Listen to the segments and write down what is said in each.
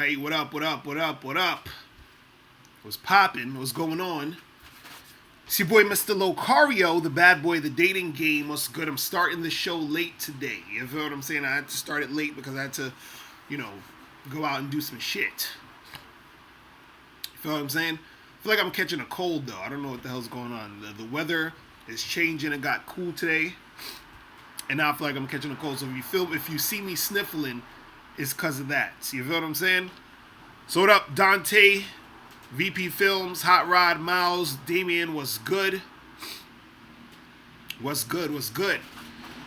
right? What up, what up, what up, what up? What's poppin'? What's going on? It's your boy, Mr. Locario, the bad boy of the dating game. What's good? I'm starting the show late today. You feel what I'm saying? I had to start it late because I had to, go out and do some shit. You feel what I'm saying? I feel like I'm catching a cold, though. I don't know what the hell's going on. The weather is changing. It got cool today. And now I feel like I'm catching a cold. So if you see me sniffling, it's because of that. So you feel what I'm saying? So what up, Dante, VP Films, Hot Rod, Miles, Damien, what's good? What's good? What's good?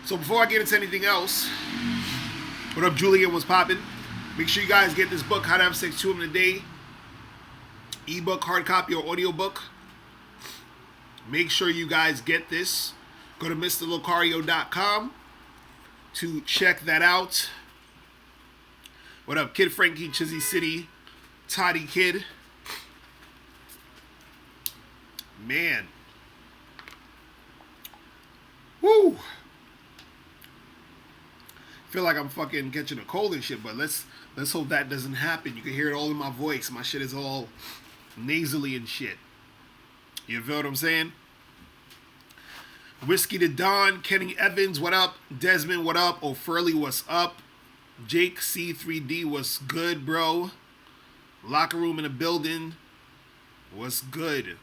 So before I get into anything else, what up, Julian? What's poppin'? Make sure you guys get this book, How to Have Sex 2 Women a Day. Ebook, hard copy, or audiobook. Make sure you guys get this. Go to MrLocario.com to check that out. What up, Kid Frankie, Chizzy City, Toddy Kid. Man. Woo. Feel like I'm fucking catching a cold and shit, but let's hope that doesn't happen. You can hear it all in my voice. My shit is all nasally and shit. You feel what I'm saying? Whiskey to Don, Kenny Evans, what up? Desmond, what up? O'Furley, what's up? Jake C3D, what's good, bro? Locker room in the building, what's good?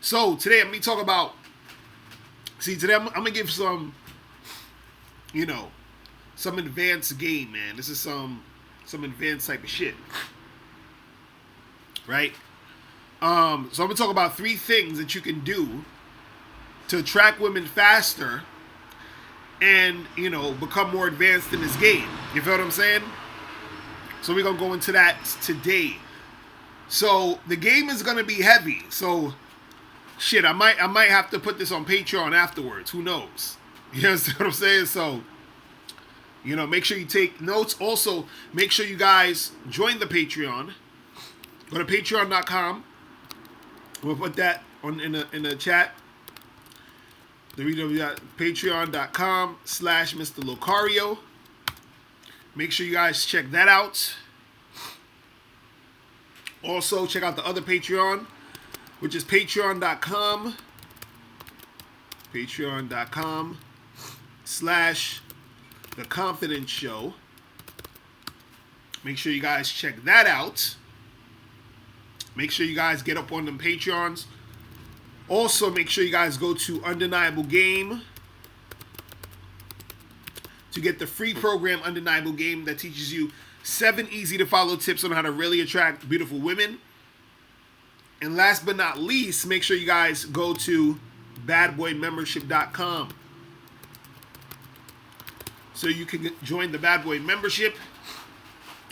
So today I'm gonna talk about. Today I'm gonna give some, some advanced game, man. This is some advanced type of shit, right? So I'm gonna talk about 3 things that you can do to attract women faster and, become more advanced in this game. You feel what I'm saying? So we're going to go into that today. So the game is going to be heavy. So, shit, I might have to put this on Patreon afterwards. Who knows? You understand what I'm saying? So, make sure you take notes. Also, make sure you guys join the Patreon. Go to patreon.com. We'll put that in the chat. www.patreon.com/Mr. Locario. Make sure you guys check that out. Also, check out the other Patreon, which is patreon.com/The Confidence Show. Make sure you guys check that out. Make sure you guys get up on them Patreons. Also, make sure you guys go to Undeniable Game to get the free program, Undeniable Game, that teaches you 7 easy-to-follow tips on how to really attract beautiful women. And last but not least, make sure you guys go to badboymembership.com so you can join the Bad Boy membership,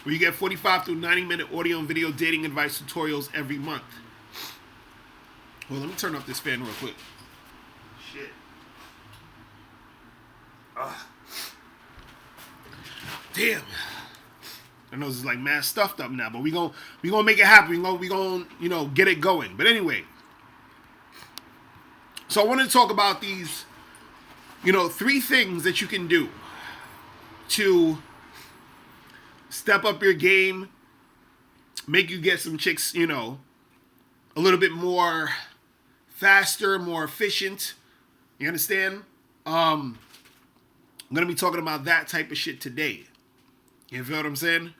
where you get 45 to 90-minute audio and video dating advice tutorials every month. Well, let me turn off this fan real quick. Shit. Damn. I know this is like mad stuffed up now, but we gonna make it happen. We gonna get it going. But anyway, so I wanted to talk about these 3 things that you can do to step up your game, make you get some chicks, a little bit more faster, more efficient. You understand? I'm going to be talking about that type of shit today. You feel what I'm saying?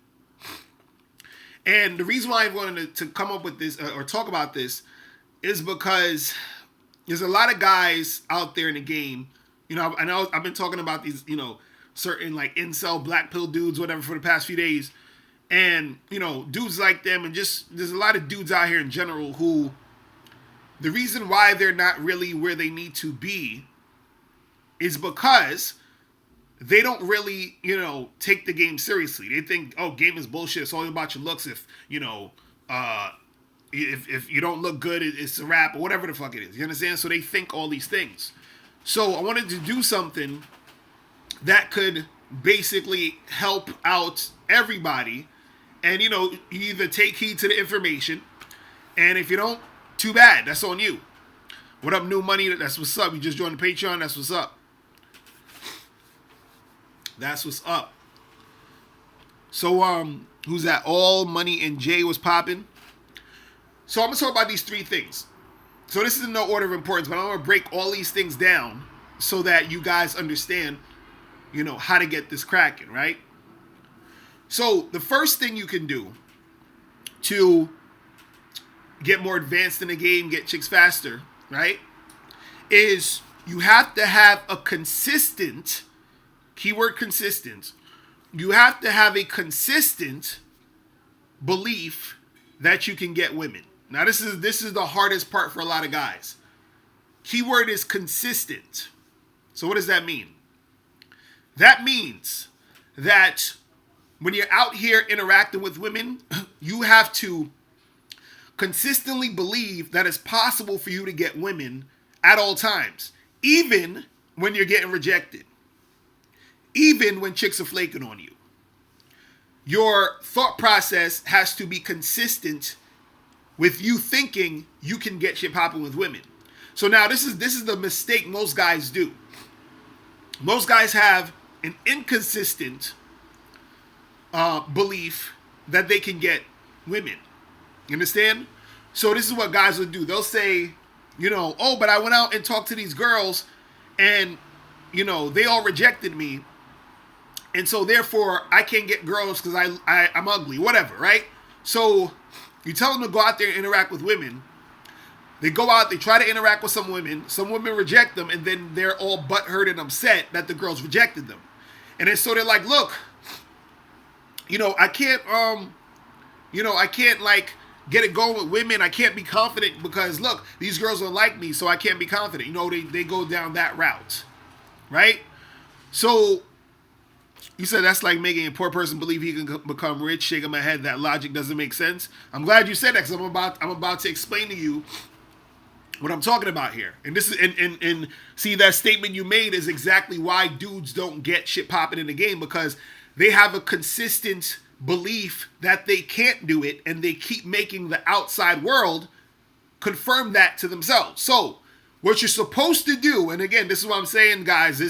And the reason why I wanted to come up with this or talk about this is because there's a lot of guys out there in the game. I know I've been talking about these, certain like incel black pill dudes, whatever, for the past few days. And, dudes like them, and just, there's a lot of dudes out here in general who, the reason why they're not really where they need to be is because they don't really, take the game seriously. They think, oh, game is bullshit. It's all about your looks. If you don't look good, it's a wrap, or whatever the fuck it is. You understand? So they think all these things. So I wanted to do something that could basically help out everybody. And, you either take heed to the information, and if you don't, too bad. That's on you. What up, New Money? That's what's up. You just joined the Patreon. That's what's up. That's what's up. So who's that? All Money and Jay was popping. So I'm gonna talk about these three things. So this is in no order of importance, but I'm gonna break all these things down so that you guys understand, how to get this cracking, right? So the first thing you can do to get more advanced in the game, get chicks faster, right, is you have to have a consistent, keyword consistent, you have to have a consistent belief that you can get women. Now this is the hardest part for a lot of guys. Keyword is consistent. So what does that mean? That means that when you're out here interacting with women, you have to consistently believe that it's possible for you to get women at all times, even when you're getting rejected, even when chicks are flaking on you. Your thought process has to be consistent with you thinking you can get shit popping with women. So now this is the mistake most guys do. Most guys have an inconsistent belief that they can get women. You understand? So this is what guys will do. They'll say, oh, but I went out and talked to these girls and, they all rejected me. And so therefore I can't get girls because I'm ugly, whatever, right? So you tell them to go out there and interact with women. They go out, they try to interact with some women reject them, and then they're all butthurt and upset that the girls rejected them. And then so they're like, look, I can't like get it going with women. I can't be confident because look, these girls don't like me, so I can't be confident. They go down that route, right? So you said that's like making a poor person believe he can become rich. Shaking my head. That logic doesn't make sense. I'm glad you said that because I'm about to explain to you what I'm talking about here. And this is and see, that statement you made is exactly why dudes don't get shit popping in the game, because they have a consistent belief that they can't do it, and they keep making the outside world confirm that to themselves. So what you're supposed to do, and again, this is what I'm saying, guys,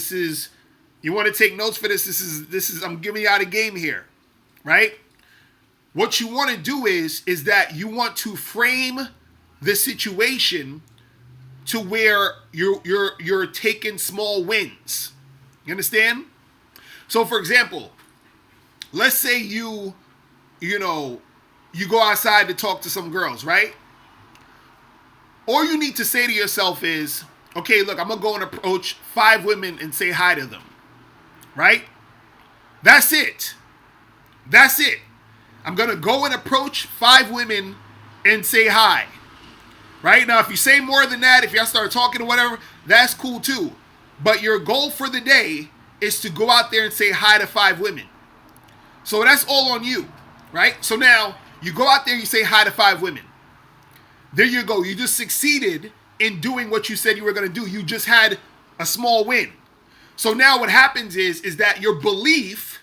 you want to take notes for this. This is I'm giving you out a game here, right? What you want to do is that you want to frame the situation to where you're taking small wins. You understand? So for example, let's say you go outside to talk to some girls, right? All you need to say to yourself is, okay, look, I'm going to go and approach 5 women and say hi to them. Right? That's it. That's it. I'm going to go and approach 5 women and say hi. Right? Now, if you say more than that, if y'all start talking or whatever, that's cool too. But your goal for the day is to go out there and say hi to 5 women. So that's all on you. Right? So now, you go out there and you say hi to 5 women. There you go. You just succeeded in doing what you said you were going to do. You just had a small win. So now what happens is that your belief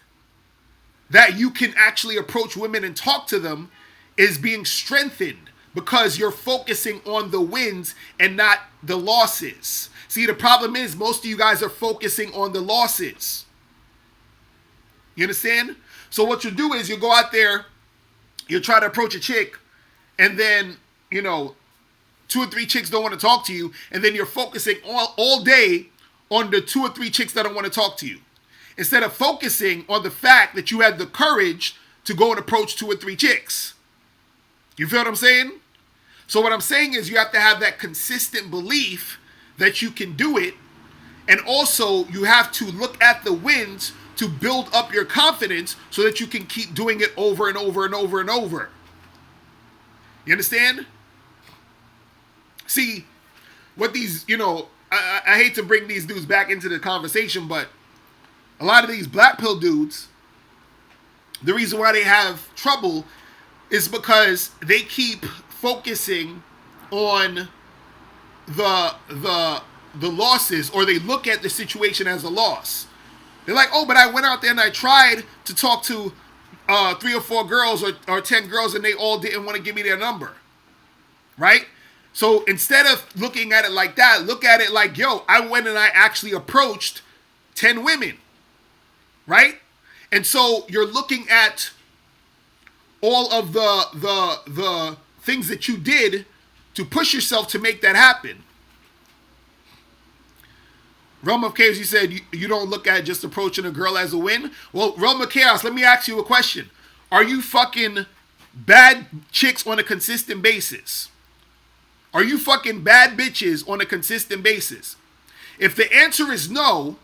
that you can actually approach women and talk to them is being strengthened because you're focusing on the wins and not the losses. See, the problem is most of you guys are focusing on the losses. You understand? So what you do is you go out there, you try to approach a chick, and then, 2 or 3 chicks don't want to talk to you, and then you're focusing all day on the 2 or 3 chicks that don't want to talk to you, instead of focusing on the fact that you had the courage to go and approach 2 or 3 chicks. You feel what I'm saying? So what I'm saying is you have to have that consistent belief that you can do it, and also you have to look at the wins to build up your confidence so that you can keep doing it over and over and over and over. You understand? See, what these, I hate to bring these dudes back into the conversation, but a lot of these black pill dudes, the reason why they have trouble is because they keep focusing on the losses, or they look at the situation as a loss. They're like, oh, but I went out there and I tried to talk to 3 or 4 girls or 10 girls and they all didn't want to give me their number. Right? So instead of looking at it like that, look at it like, yo, I went and I actually approached 10 women. Right? And so you're looking at all of the things that you did to push yourself to make that happen. Realm of Chaos, you said you don't look at just approaching a girl as a win. Well, Realm of Chaos, let me ask you a question. Are you fucking bad chicks on a consistent basis? Are you fucking bad bitches on a consistent basis? If the answer is no,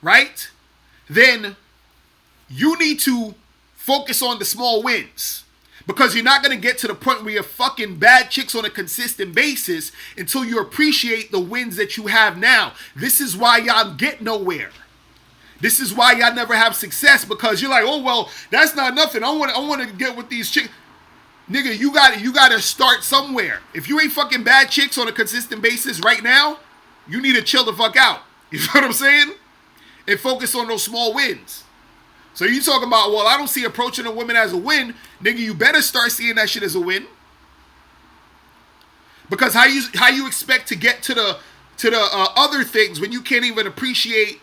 right, then you need to focus on the small wins. Because you're not going to get to the point where you're fucking bad chicks on a consistent basis until you appreciate the wins that you have now. This is why y'all get nowhere. This is why y'all never have success, because you're like, oh, well, that's not nothing. I want to get with these chicks. Nigga, you got to start somewhere. If you ain't fucking bad chicks on a consistent basis right now, you need to chill the fuck out. You know what I'm saying? And focus on those small wins. So you talking about, well, I don't see approaching a woman as a win. Nigga, you better start seeing that shit as a win. Because how you expect to get to the other things when you can't even appreciate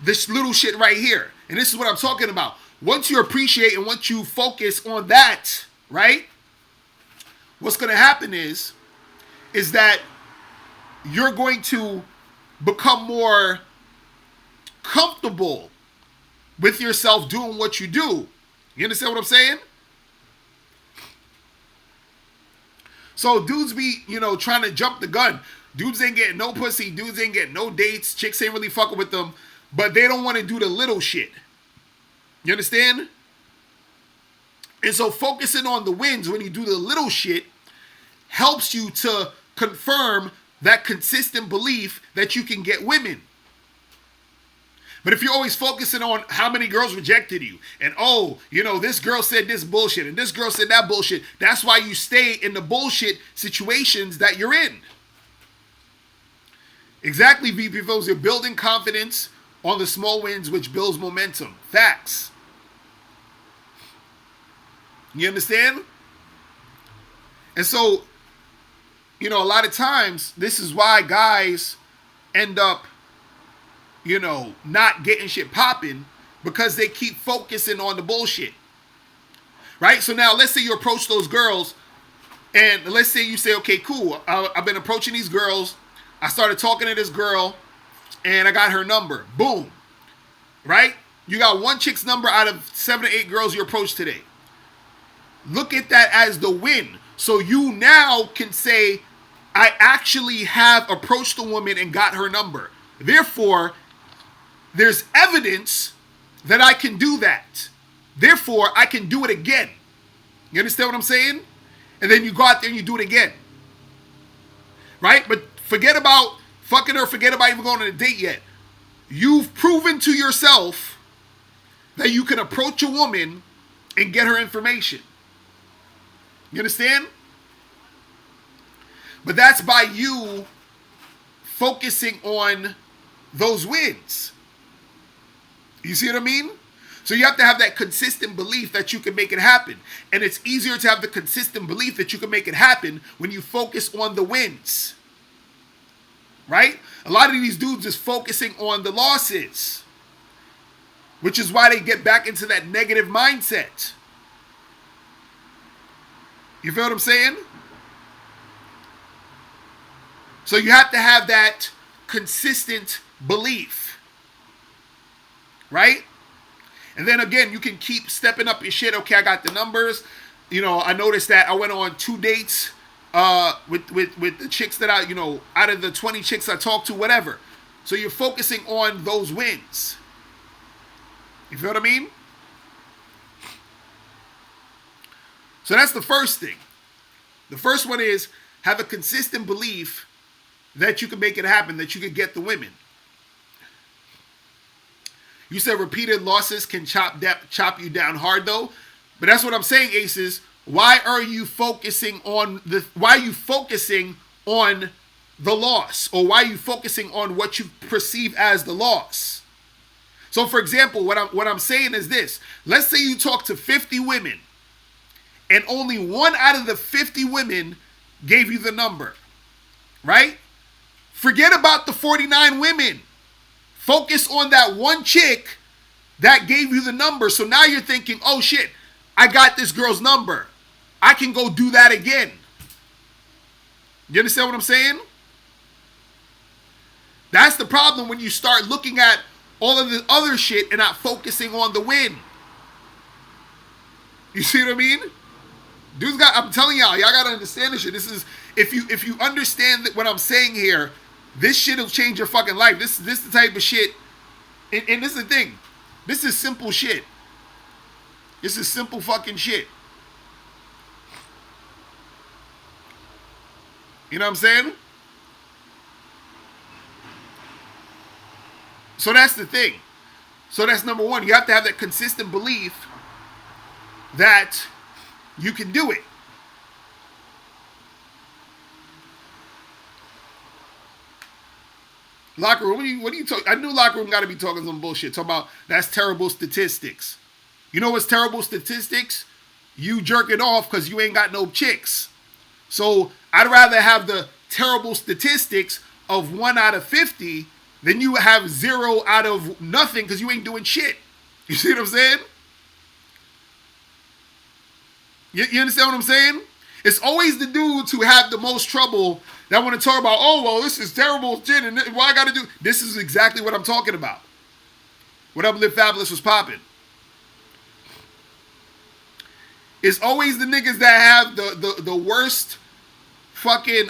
this little shit right here? And this is what I'm talking about. Once you appreciate and once you focus on that, right? What's going to happen is that you're going to become more comfortable with yourself doing what you do. You understand what I'm saying? So dudes be, trying to jump the gun. Dudes ain't getting no pussy. Dudes ain't getting no dates. Chicks ain't really fucking with them. But they don't want to do the little shit. You understand? And so focusing on the wins when you do the little shit helps you to confirm that consistent belief that you can get women. But if you're always focusing on how many girls rejected you, and this girl said this bullshit, and this girl said that bullshit, that's why you stay in the bullshit situations that you're in. Exactly, VP folks. You're building confidence on the small wins, which builds momentum. Facts. You understand? And so, a lot of times, this is why guys end up not getting shit popping, because they keep focusing on the bullshit. Right? So now let's say you approach those girls, and let's say you say, okay, cool. I've been approaching these girls. I started talking to this girl, and I got her number. Boom. Right? You got one chick's number out of 7 or 8 girls you approached today. Look at that as the win. So you now can say, I actually have approached a woman and got her number. Therefore, there's evidence that I can do that. Therefore, I can do it again. You understand what I'm saying? And then you go out there and you do it again. Right? But forget about fucking her. Forget about even going on a date yet. You've proven to yourself that you can approach a woman and get her information. You understand? But that's by you focusing on those wins. You see what I mean? So you have to have that consistent belief that you can make it happen. And it's easier to have the consistent belief that you can make it happen when you focus on the wins. Right? A lot of these dudes is focusing on the losses, which is why they get back into that negative mindset. You feel what I'm saying? So you have to have that consistent belief. Right? And then again, you can keep stepping up your shit. Okay, I got the numbers. I noticed that I went on 2 dates with the chicks that out of the 20 chicks I talked to, whatever. So you're focusing on those wins. You feel what I mean? So that's the first thing. The first one is have a consistent belief that you can make it happen, that you can get the women. You said repeated losses can chop you down hard, though. But that's what I'm saying, Aces. Why are you focusing on the loss? Or why are you focusing on what you perceive as the loss? So, for example, what I'm saying is this. Let's say you talk to 50 women, and only 1 out of the 50 women gave you the number. Right? Forget about the 49 women. Focus on that one chick that gave you the number. So now you're thinking, oh shit, I got this girl's number. I can go do that again. You understand what I'm saying? That's the problem when you start looking at all of the other shit and not focusing on the win. You see what I mean? I'm telling y'all gotta understand this shit. This is, if you understand what I'm saying here, this shit will change your fucking life. This is the type of shit, and this is the thing. This is simple shit. This is simple fucking shit. You know what I'm saying? So that's the thing. So that's number one. You have to have that consistent belief that you can do it. Locker room, what are you talking? I knew locker room got to be talking some bullshit. Talking about that's terrible statistics. You know what's terrible statistics? You jerking off because you ain't got no chicks. So I'd rather have the terrible statistics of 1 out of 50 than you have 0 out of nothing because you ain't doing shit. You see what I'm saying? You understand what I'm saying? It's always the dudes who have the most trouble that want to talk about, oh, well, this is terrible shit, and what I got to do. This is exactly what I'm talking about. What Up Live Fabulous was popping. It's always the niggas that have the worst fucking,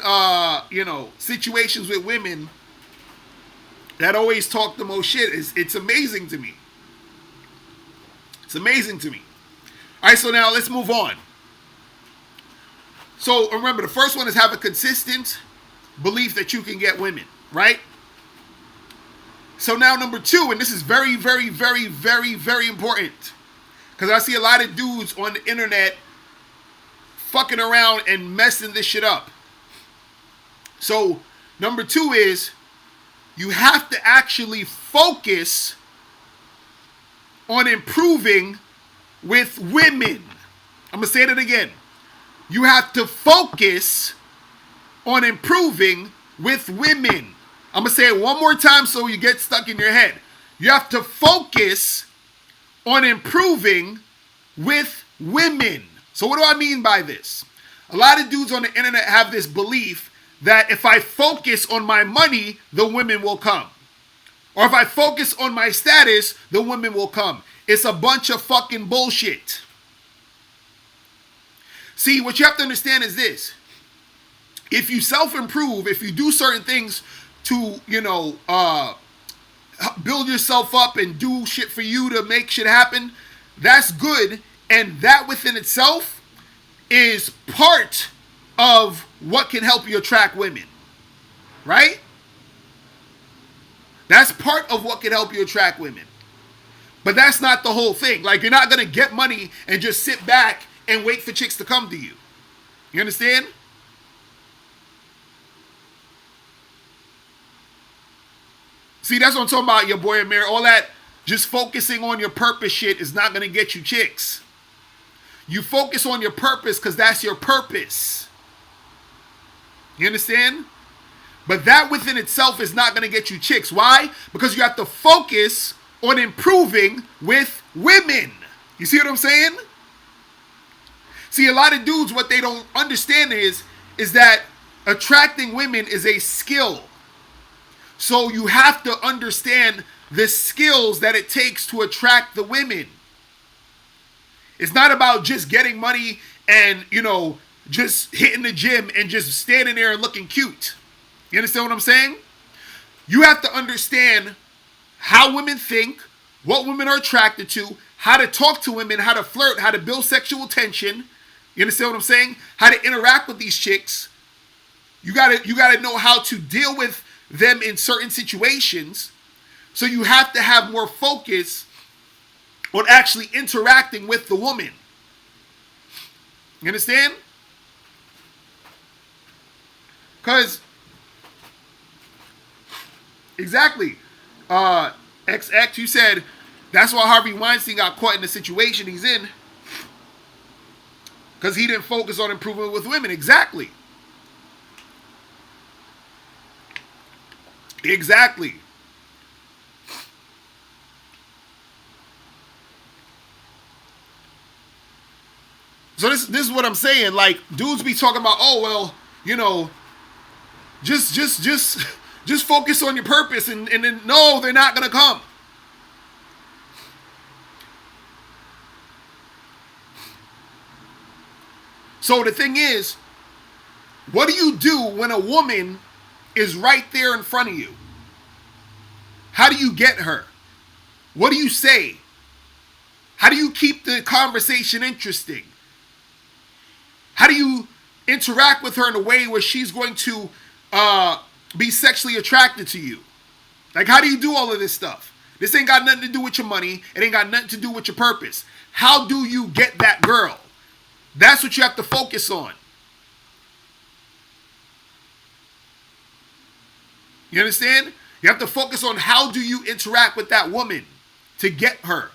situations with women that always talk the most shit. It's amazing to me. It's amazing to me. All right, so now let's move on. So remember, the first one is have a consistent belief that you can get women, right? So now number 2, and this is very, very, very, very, very important, because I see a lot of dudes on the internet fucking around and messing this shit up. So number 2 is you have to actually focus on improving with women. I'm going to say that again. You have to focus on improving with women. I'm going to say it one more time so you get stuck in your head. You have to focus on improving with women. So what do I mean by this? A lot of dudes on the internet have this belief that if I focus on my money, the women will come. Or if I focus on my status, the women will come. It's a bunch of fucking bullshit. See, what you have to understand is this. If you self-improve, if you do certain things to, build yourself up and do shit for you to make shit happen, that's good. And that within itself is part of what can help you attract women. Right? That's part of what can help you attract women. But that's not the whole thing. Like, you're not going to get money and just sit back and wait for chicks to come to you. You understand? See, that's what I'm talking about, your boy Amir. All that just focusing on your purpose shit is not going to get you chicks. You focus on your purpose because that's your purpose. You understand? But that within itself is not going to get you chicks. Why? Because you have to focus on improving with women. You see what I'm saying? See, a lot of dudes, what they don't understand is that attracting women is a skill. So you have to understand the skills that it takes to attract the women. It's not about just getting money and, just hitting the gym and just standing there and looking cute. You understand what I'm saying? You have to understand how women think, what women are attracted to, how to talk to women, how to flirt, how to build sexual tension. You understand what I'm saying? How to interact with these chicks. You gotta know how to deal with them in certain situations. So you have to have more focus on actually interacting with the woman. You understand? Because exactly, XX, you said that's why Harvey Weinstein got caught in the situation he's in. Because he didn't focus on improving with women. Exactly. So this is what I'm saying. Like, dudes be talking about, oh well, you know, just focus on your purpose, and then no, they're not gonna come. So the thing is, what do you do when a woman is right there in front of you? How do you get her? What do you say? How do you keep the conversation interesting? How do you interact with her in a way where she's going to be sexually attracted to you? Like, how do you do all of this stuff? This ain't got nothing to do with your money. It ain't got nothing to do with your purpose. How do you get that girl? That's what you have to focus on. You understand? You have to focus on how do you interact with that woman to get her.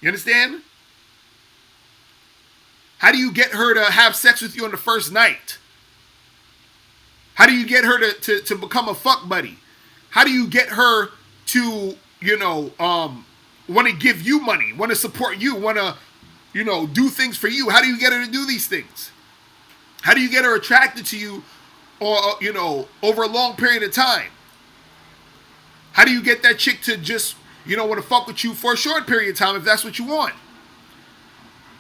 You understand? How do you get her to have sex with you on the first night? How do you get her to become a fuck buddy? How do you get her to, want to give you money, want to support you, want to, do things for you? How do you get her to do these things? How do you get her attracted to you, or, over a long period of time? How do you get that chick to just, want to fuck with you for a short period of time if that's what you want?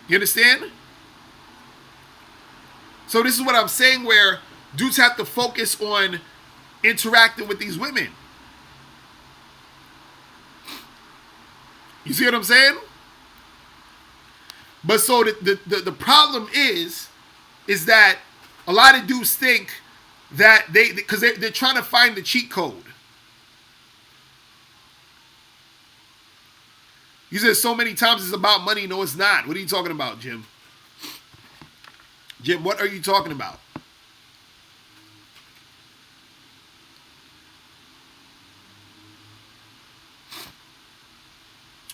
You understand? So this is what I'm saying, where dudes have to focus on interacting with these women. You see what I'm saying? But so the problem is that a lot of dudes think that because they're trying to find the cheat code. You said so many times it's about money. No, it's not. What are you talking about, Jim? Jim, what are you talking about?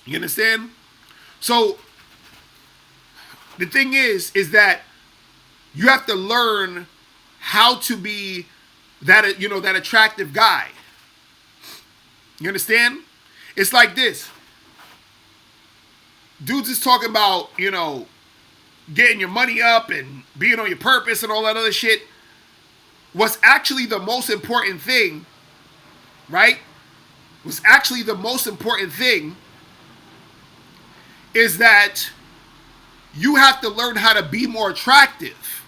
You understand? So the thing is that you have to learn how to be that attractive guy. You understand? It's like this. Dudes is talking about, getting your money up and being on your purpose and all that other shit. What's actually the most important thing, right? What's actually the most important thing is that you have to learn how to be more attractive.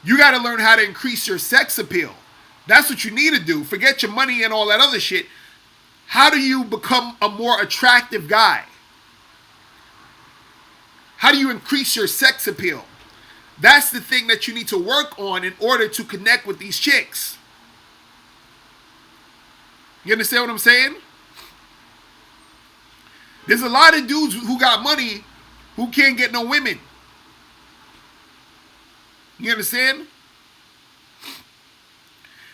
You got to learn how to increase your sex appeal. That's what you need to do. Forget your money and all that other shit. How do you become a more attractive guy? How do you increase your sex appeal? That's the thing that you need to work on in order to connect with these chicks. You understand what I'm saying? There's a lot of dudes who got money who can't get no women. You understand?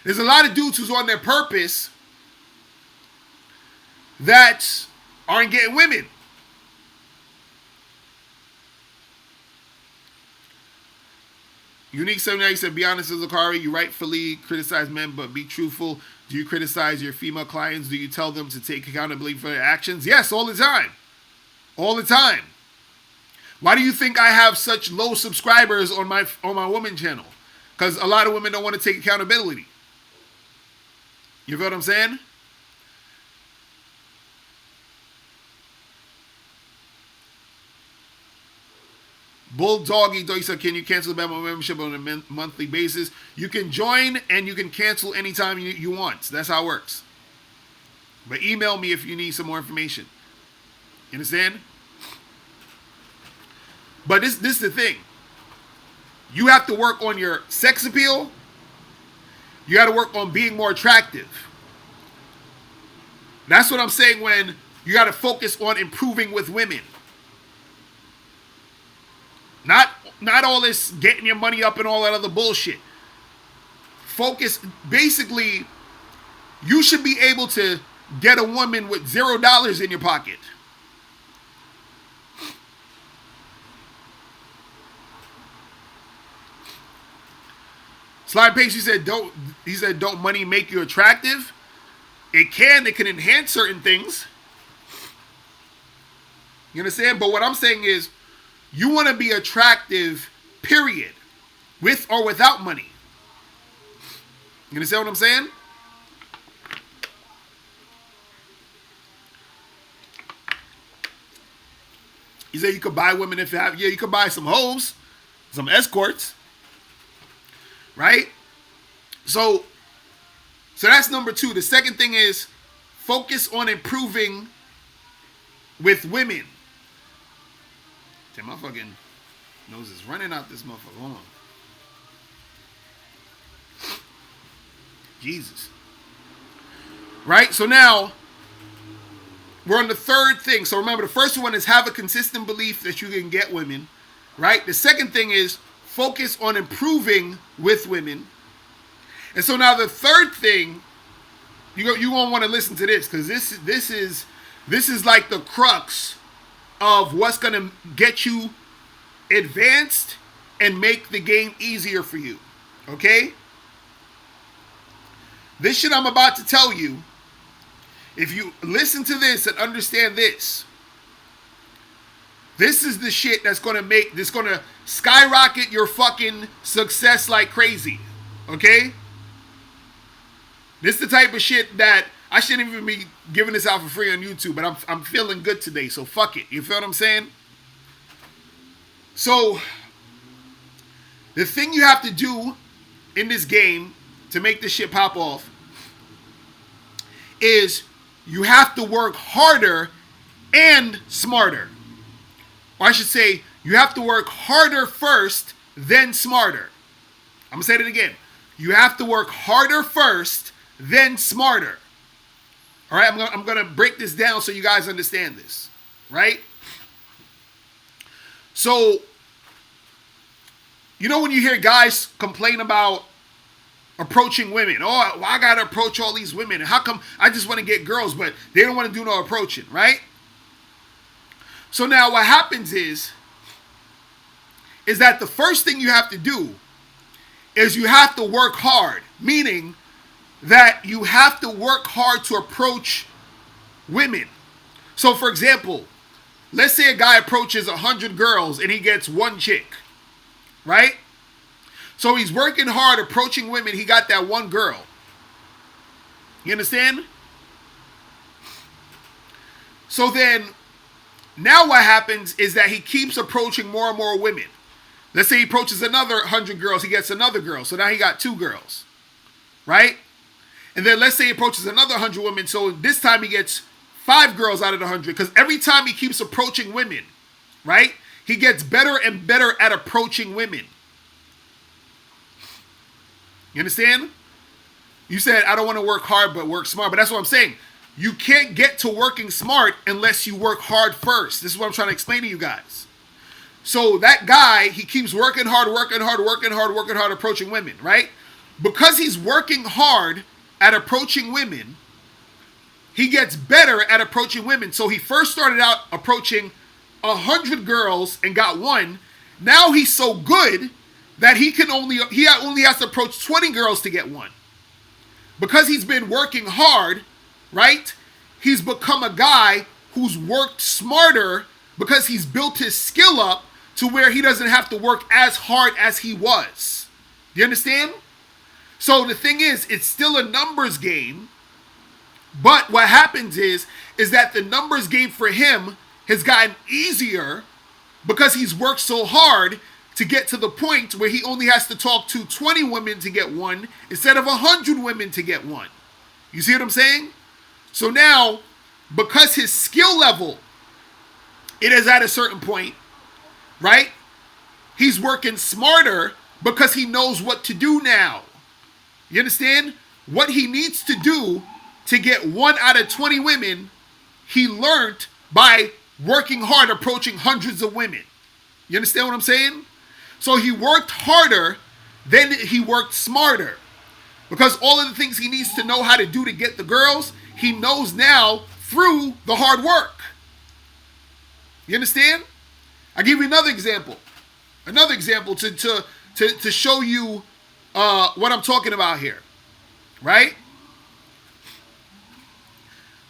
There's a lot of dudes who's on their purpose that aren't getting women. Unique 79 said, be honest with Locario, you rightfully criticize men, but be truthful. Do you criticize your female clients? Do you tell them to take accountability for their actions? Yes, all the time. All the time. Why do you think I have such low subscribers on my woman channel? Because a lot of women don't want to take accountability. You feel what I'm saying? Bulldoggy Doggy said, can you cancel the Bama membership on a monthly basis? You can join and you can cancel anytime you want. That's how it works. But email me if you need some more information. You understand? But this is the thing. You have to work on your sex appeal. You got to work on being more attractive. That's what I'm saying when you got to focus on improving with women. Not all this getting your money up and all that other bullshit. Focus, basically, you should be able to get a woman with $0 in your pocket. Slide Pace, he said, don't money make you attractive? It can enhance certain things. You understand? But what I'm saying is, You want to be attractive, period, with or without money. You understand what I'm saying? You say you could buy women if you have, yeah, you could buy some hoes, some escorts, right? So that's number 2. The second thing is focus on improving with women. Damn, my fucking nose is running out this motherfucker. Hold on. Jesus. Right? So now we're on the third thing. So remember, the first one is have a consistent belief that you can get women. Right? The second thing is focus on improving with women. And so now the third thing, you won't want to listen to this, because this is like the crux of what's gonna get you advanced and make the game easier for you. Okay? This shit I'm about to tell you, if you listen to this and understand this, this is the shit that's gonna skyrocket your fucking success like crazy. Okay? This is the type of shit that I shouldn't even be giving this out for free on YouTube, but I'm feeling good today, so fuck it. You feel what I'm saying? So, the thing you have to do in this game to make this shit pop off is you have to work harder and smarter. Or I should say, you have to work harder first, then smarter. I'm going to say it again. You have to work harder first, then smarter. All right, I'm going to break this down so you guys understand this, right? So, you know when you hear guys complain about approaching women? Oh, well, I got to approach all these women. How come I just want to get girls, but they don't want to do no approaching, right? So now what happens is that the first thing you have to do is you have to work hard, meaning that you have to work hard to approach women. So for example, let's say a guy approaches 100 girls and he gets one chick, right? So he's working hard approaching women. He got that one girl. You understand? So then, now what happens is that he keeps approaching more and more women. Let's say he approaches another 100 girls. He gets another girl. So now he got 2 girls, right? And then let's say he approaches another 100 women. So this time he gets 5 girls out of the 100. Because every time he keeps approaching women, right? He gets better and better at approaching women. You understand? You said, I don't want to work hard, but work smart. But that's what I'm saying. You can't get to working smart unless you work hard first. This is what I'm trying to explain to you guys. So that guy, he keeps working hard, approaching women, right? Because he's working hard at approaching women, he gets better at approaching women. So he first started out approaching 100 girls and got 1. Now he's so good that he only has to approach 20 girls to get 1. Because he's been working hard, right? He's become a guy who's worked smarter because he's built his skill up to where he doesn't have to work as hard as he was. Do you understand? So the thing is, it's still a numbers game. But what happens is that the numbers game for him has gotten easier because he's worked so hard to get to the point where he only has to talk to 20 women to get 1 instead of 100 women to get 1. You see what I'm saying? So now, because his skill level, it is at a certain point, right? He's working smarter because he knows what to do now. You understand? What he needs to do to get 1 out of 20 women, he learned by working hard, approaching hundreds of women. You understand what I'm saying? So he worked harder, then he worked smarter. Because all of the things he needs to know how to do to get the girls, he knows now through the hard work. You understand? I'll give you another example. Another example to show you what I'm talking about here. Right?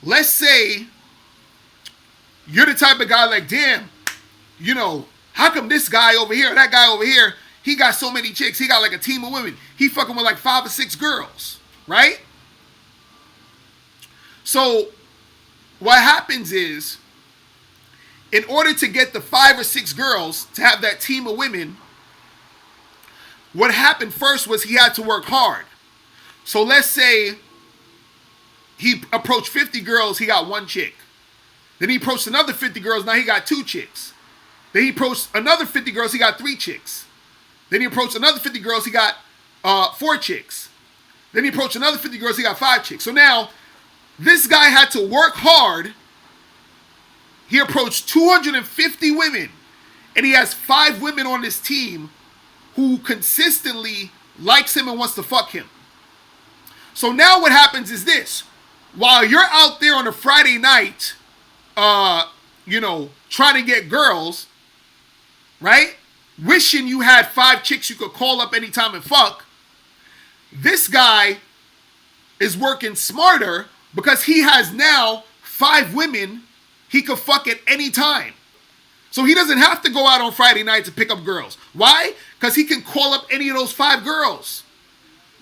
Let's say you're the type of guy like, damn, you know, How come this guy over here, that guy over here, he got so many chicks, he got like a team of women. He fucking with like 5 or 6 girls, right? So what happens is, in order to get the 5 or 6 girls to have that team of women, what happened first was he had to work hard. So let's say he approached 50 girls, he got 1 chick. Then he approached another 50 girls, now he got 2 chicks. Then he approached another 50 girls, he got 3 chicks. Then he approached another 50 girls, he got 4 chicks. Then he approached another 50 girls, he got 5 chicks. So now, this guy had to work hard. He approached 250 women. And he has 5 women on his team who consistently likes him and wants to fuck him. So now what happens is this. While you're out there on a Friday night, trying to get girls, right? Wishing you had 5 chicks you could call up anytime and fuck. This guy is working smarter because he has now 5 women he could fuck at any time. So he doesn't have to go out on Friday night to pick up girls. Why? Because he can call up any of those 5 girls.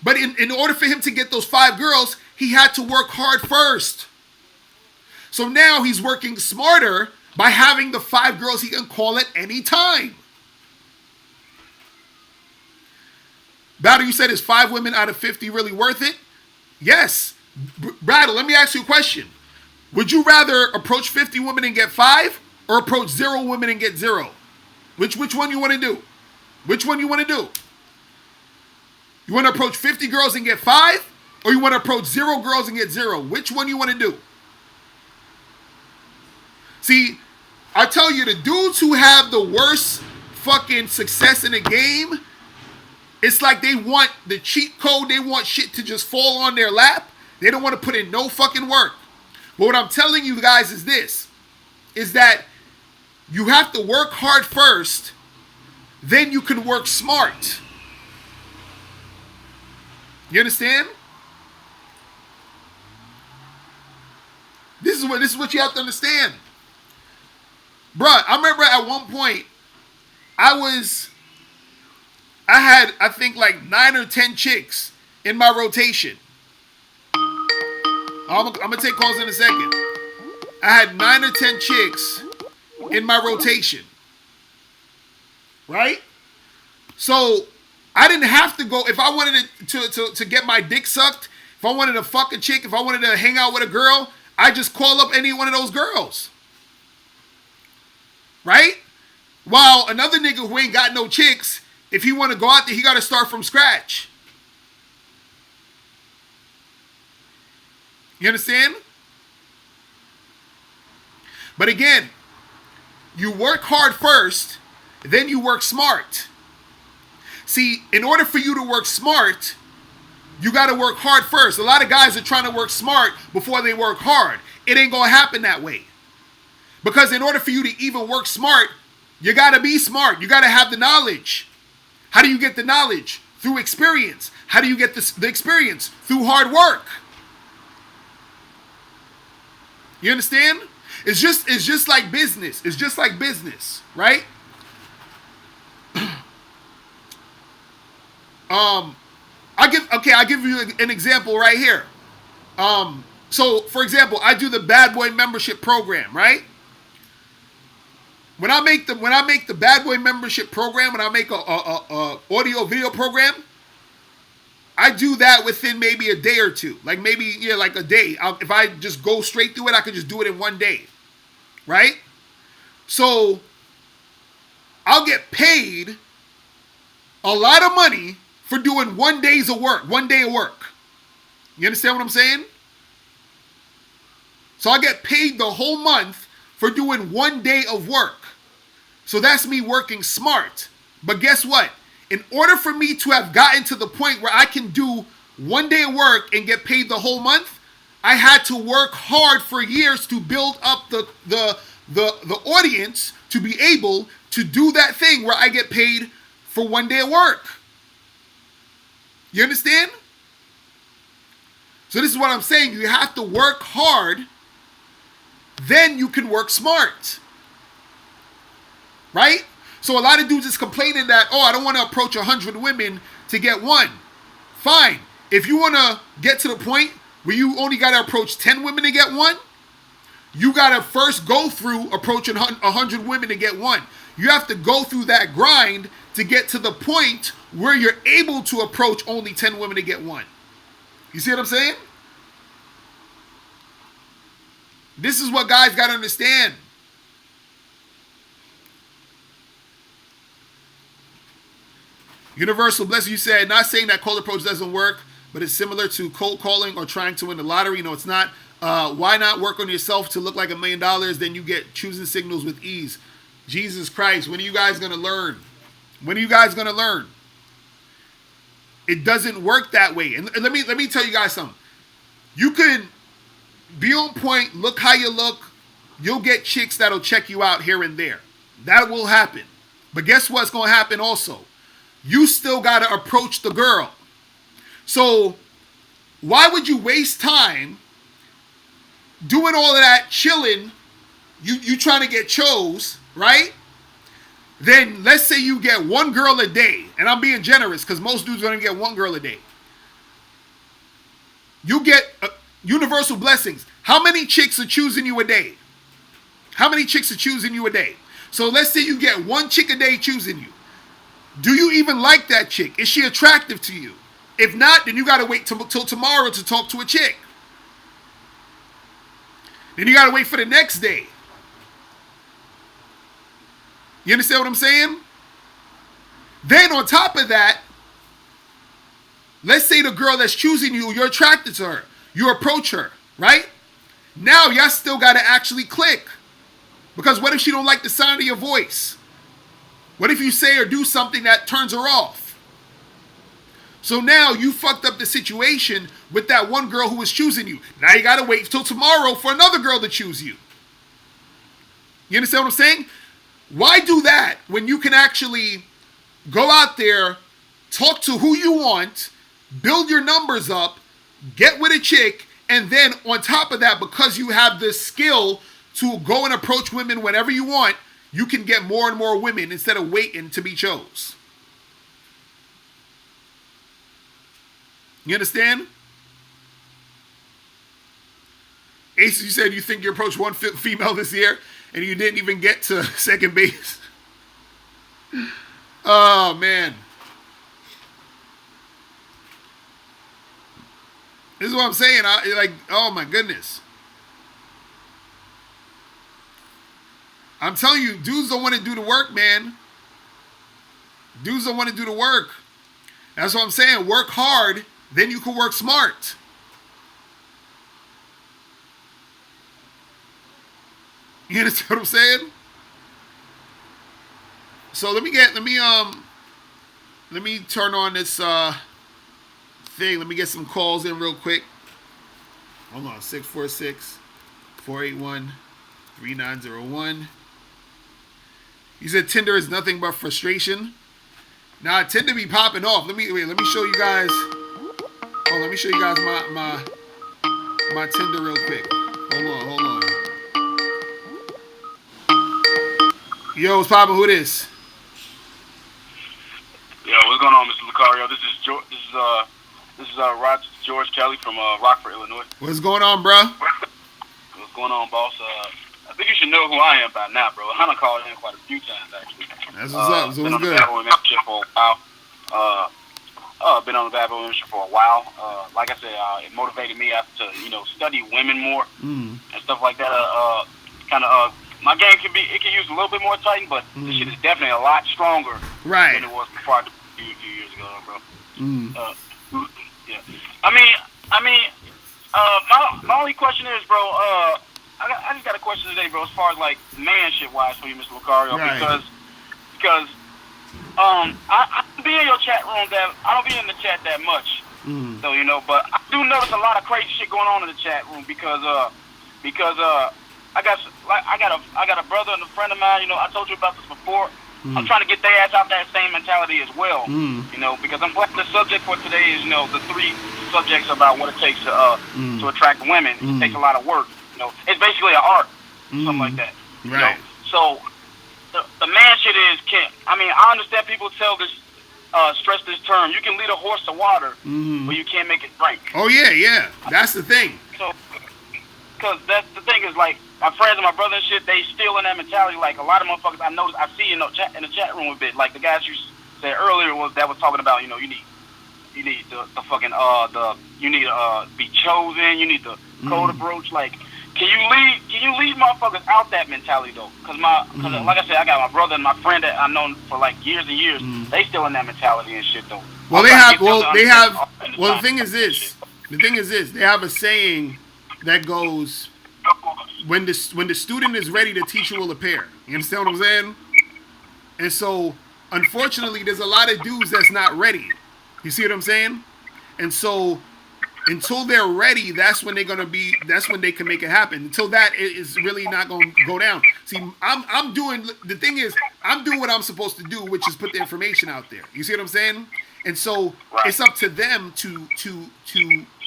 But in order for him to get those 5 girls, he had to work hard first. So now he's working smarter by having the 5 girls he can call at any time. Battle, you said is 5 women out of 50 really worth it? Yes. Battle, let me ask you a question. Would you rather approach 50 women and get 5 or approach 0 women and get 0? Which one you want to do? Which one you want to do? You want to approach 50 girls and get 5 or you want to approach 0 girls and get 0? Which one you want to do? See, I tell you, the dudes who have the worst fucking success in the game, it's like they want the cheat code. They want shit to just fall on their lap. They don't want to put in no fucking work. But what I'm telling you guys is this, is that you have to work hard first, then you can work smart. You understand? This is what you have to understand. Bruh, I remember at one point, I had, I think, like 9 or 10 chicks in my rotation. I'm going to take calls in a second. I had 9 or 10 chicks in my rotation. Right? So, I didn't have to go, if I wanted to get my dick sucked, if I wanted to fuck a chick, if I wanted to hang out with a girl, I just call up any one of those girls. Right? While another nigga who ain't got no chicks, if he want to go out there, he got to start from scratch. You understand? But again, you work hard first, then you work smart. See, in order for you to work smart, you got to work hard first. A lot of guys are trying to work smart before they work hard. It ain't going to happen that way. Because in order for you to even work smart, you got to be smart. You got to have the knowledge. How do you get the knowledge? Through experience. How do you get the experience? Through hard work. You understand? It's just like business. It's just like business, right? I'll give you an example right here. So for example, I do the Bad Boy membership program, right? When I make the Bad Boy membership program, when I make a audio video program, I do that within maybe a day or two. Like maybe, like a day. If I just go straight through it, I could just do it in one day. Right? So, I'll get paid a lot of money for doing 1 day of work. You understand what I'm saying? So, I get paid the whole month for doing 1 day of work. So, that's me working smart. But guess what? In order for me to have gotten to the point where I can do 1 day of work and get paid the whole month, I had to work hard for years to build up the audience to be able to do that thing where I get paid for 1 day of work. You understand? So this is what I'm saying. You have to work hard, then you can work smart. Right? So a lot of dudes is complaining that, oh, I don't want to approach 100 women to get one. Fine. If you want to get to the point where you only got to approach 10 women to get one, you got to first go through approaching 100 women to get one. You have to go through that grind to get to the point where you're able to approach only 10 women to get one. You see what I'm saying? This is what guys got to understand. Universal Blessing, you said, not saying that cold approach doesn't work, but it's similar to cold calling or trying to win the lottery. No, it's not. Why not work on yourself to look like $1 million? Then you get choosing signals with ease. Jesus Christ, when are you guys going to learn? When are you guys going to learn? It doesn't work that way. And let me tell you guys something. You can be on point, look how you look. You'll get chicks that'll check you out here and there. That will happen. But guess what's going to happen also? You still got to approach the girl. So why would you waste time doing all of that chilling? You trying to get chose, right? Then let's say you get one girl a day. And I'm being generous because most dudes are going to get one girl a day. You get universal blessings. How many chicks are choosing you a day? How many chicks are choosing you a day? So let's say you get one chick a day choosing you. Do you even like that chick? Is she attractive to you? If not, then you got to wait till tomorrow to talk to a chick. Then you got to wait for the next day. You understand what I'm saying? Then on top of that, let's say the girl that's choosing you, you're attracted to her. You approach her, right? Now y'all still got to actually click. Because what if she don't like the sound of your voice? What if you say or do something that turns her off? So now you fucked up the situation with that one girl who was choosing you. Now you got to wait till tomorrow for another girl to choose you. You understand what I'm saying? Why do that when you can actually go out there, talk to who you want, build your numbers up, get with a chick, and then on top of that, because you have the skill to go and approach women whenever you want, you can get more and more women instead of waiting to be chose. You understand? Ace, you said you think you approached one female this year and you didn't even get to second base. Oh, man. This is what I'm saying. Oh, my goodness. I'm telling you, dudes don't want to do the work, man. Dudes don't want to do the work. That's what I'm saying. Work hard, then you can work smart. You understand what I'm saying? So let me turn on this thing. Let me get some calls in real quick. Hold on, 646-481-3901. You said Tinder is nothing but frustration. Now Tinder be popping off. Let me show you guys. Oh, let me show you guys my Tinder real quick. Hold on. Yo, what's poppin'? Who this? Yo, what's going on, Mr. Locario? This is George Kelly from Rockford, Illinois. What's going on, bro? What's going on, boss? I think you should know who I am by now, bro. I done called in quite a few times, actually. That's what's up. So been what's on good? The Bad Boy membership for a while. Been on the Bad Boy membership for a while. Like I said, it motivated me to study women more and stuff like that. My game can use a little bit more tighten, but this shit is definitely a lot stronger than it was before a few years ago, bro. Yeah. My only question is, bro. I just got a question today, bro. As far as like man shit wise for you, Mr. Locario, because I don't be in your chat room I don't be in the chat that much, so but I do notice a lot of crazy shit going on in the chat room because I got a brother and a friend of mine. I told you about this before. I'm trying to get their ass out that same mentality as well. Because I'm glad the subject for today is the 3 subjects about what it takes to attract women. It takes a lot of work. It's basically an art, something like that. Right. So the man shit is I understand people tell this stress this term. You can lead a horse to water, but you can't make it drink. Oh yeah. That's the thing. So, because that's the thing is like my friends and my brother and shit, they still in that mentality. Like a lot of motherfuckers I noticed, I see in the chat room a bit. Like the guys you said earlier was talking about, you need the fucking you need to be chosen. You need the code approach. Like, can you lead motherfuckers out that mentality though? Because like I said, I got my brother and my friend that I've known for like years and years. They still in that mentality and shit though. Well, the thing is this. They have a saying that goes, when the student is ready, the teacher will appear. You understand what I'm saying? And so, unfortunately, there's a lot of dudes that's not ready. You see what I'm saying? And so, until they're ready, that's when they can make it happen. Until that, it is really not going to go down. See, I'm doing what I'm supposed to do, which is put the information out there. You see what I'm saying? And so it's up to them to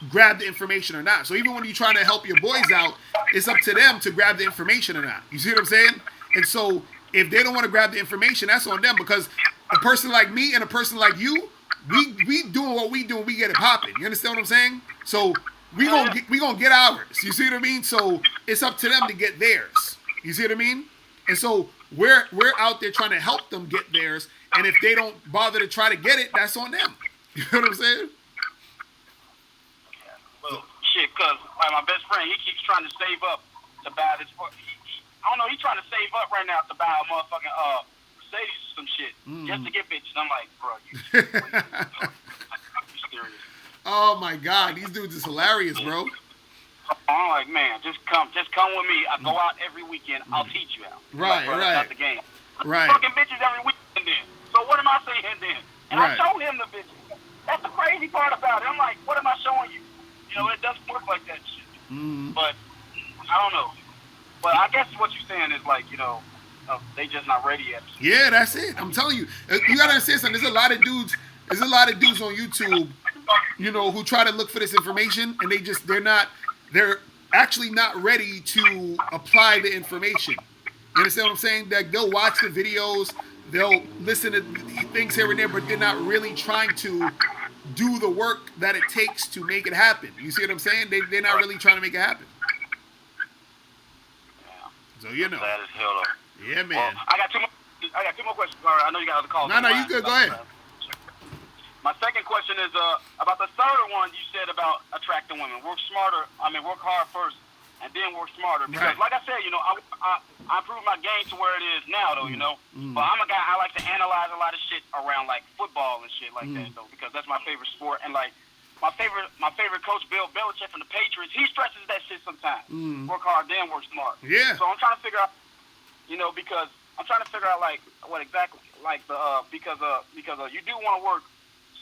grab the information or not. So even when you're trying to help your boys out, it's up to them to grab the information or not. You see what I'm saying? And so if they don't want to grab the information, that's on them, because a person like me and a person like you, we doing what we do and we get it popping. You understand what I'm saying? So we gonna get ours. You see what I mean? So it's up to them to get theirs. You see what I mean? And so we're out there trying to help them get theirs. And if they don't bother to try to get it, that's on them. You know what I'm saying? Well, shit, because like my best friend, he keeps trying to save up to buy this. I don't know, he's trying to save up right now to buy a motherfucking Mercedes or some shit just to get bitches. I'm like, bro, you serious? Oh my God, these dudes is hilarious, bro. I'm like, man, just come with me. I go out every weekend. I'll teach you out. Right, like, bro, right. That's not the game. Right. Fucking bitches every weekend then. So what am I saying then? And right. I showed him the bitches. That's the crazy part about it. I'm like, what am I showing you? It doesn't work like that shit. But I don't know. But I guess what you're saying is like, they just not ready yet. Yeah, that's it. I'm telling you. You gotta understand something. There's a lot of dudes on YouTube, who try to look for this information, and they're actually not ready to apply the information. You understand what I'm saying? That they'll watch the videos, they'll listen to things here and there, but they're not really trying to do the work that it takes to make it happen. You see what I'm saying? They're not really trying to make it happen. So That is hell though. Yeah, man. Well, I got two more questions. All right, I know you got other calls. No, you good. Go ahead. My second question is about the third one you said about attracting women. Work hard first and then work smarter. Because like I said, I improved my game to where it is now though, But I'm a guy, I like to analyze a lot of shit around like football and shit like that though, because that's my favorite sport. And like my favorite coach, Bill Belichick from the Patriots, he stresses that shit sometimes. Work hard, then work smart. Yeah. So I'm trying to figure out, because I'm trying to figure out like what exactly, like the because you do want to work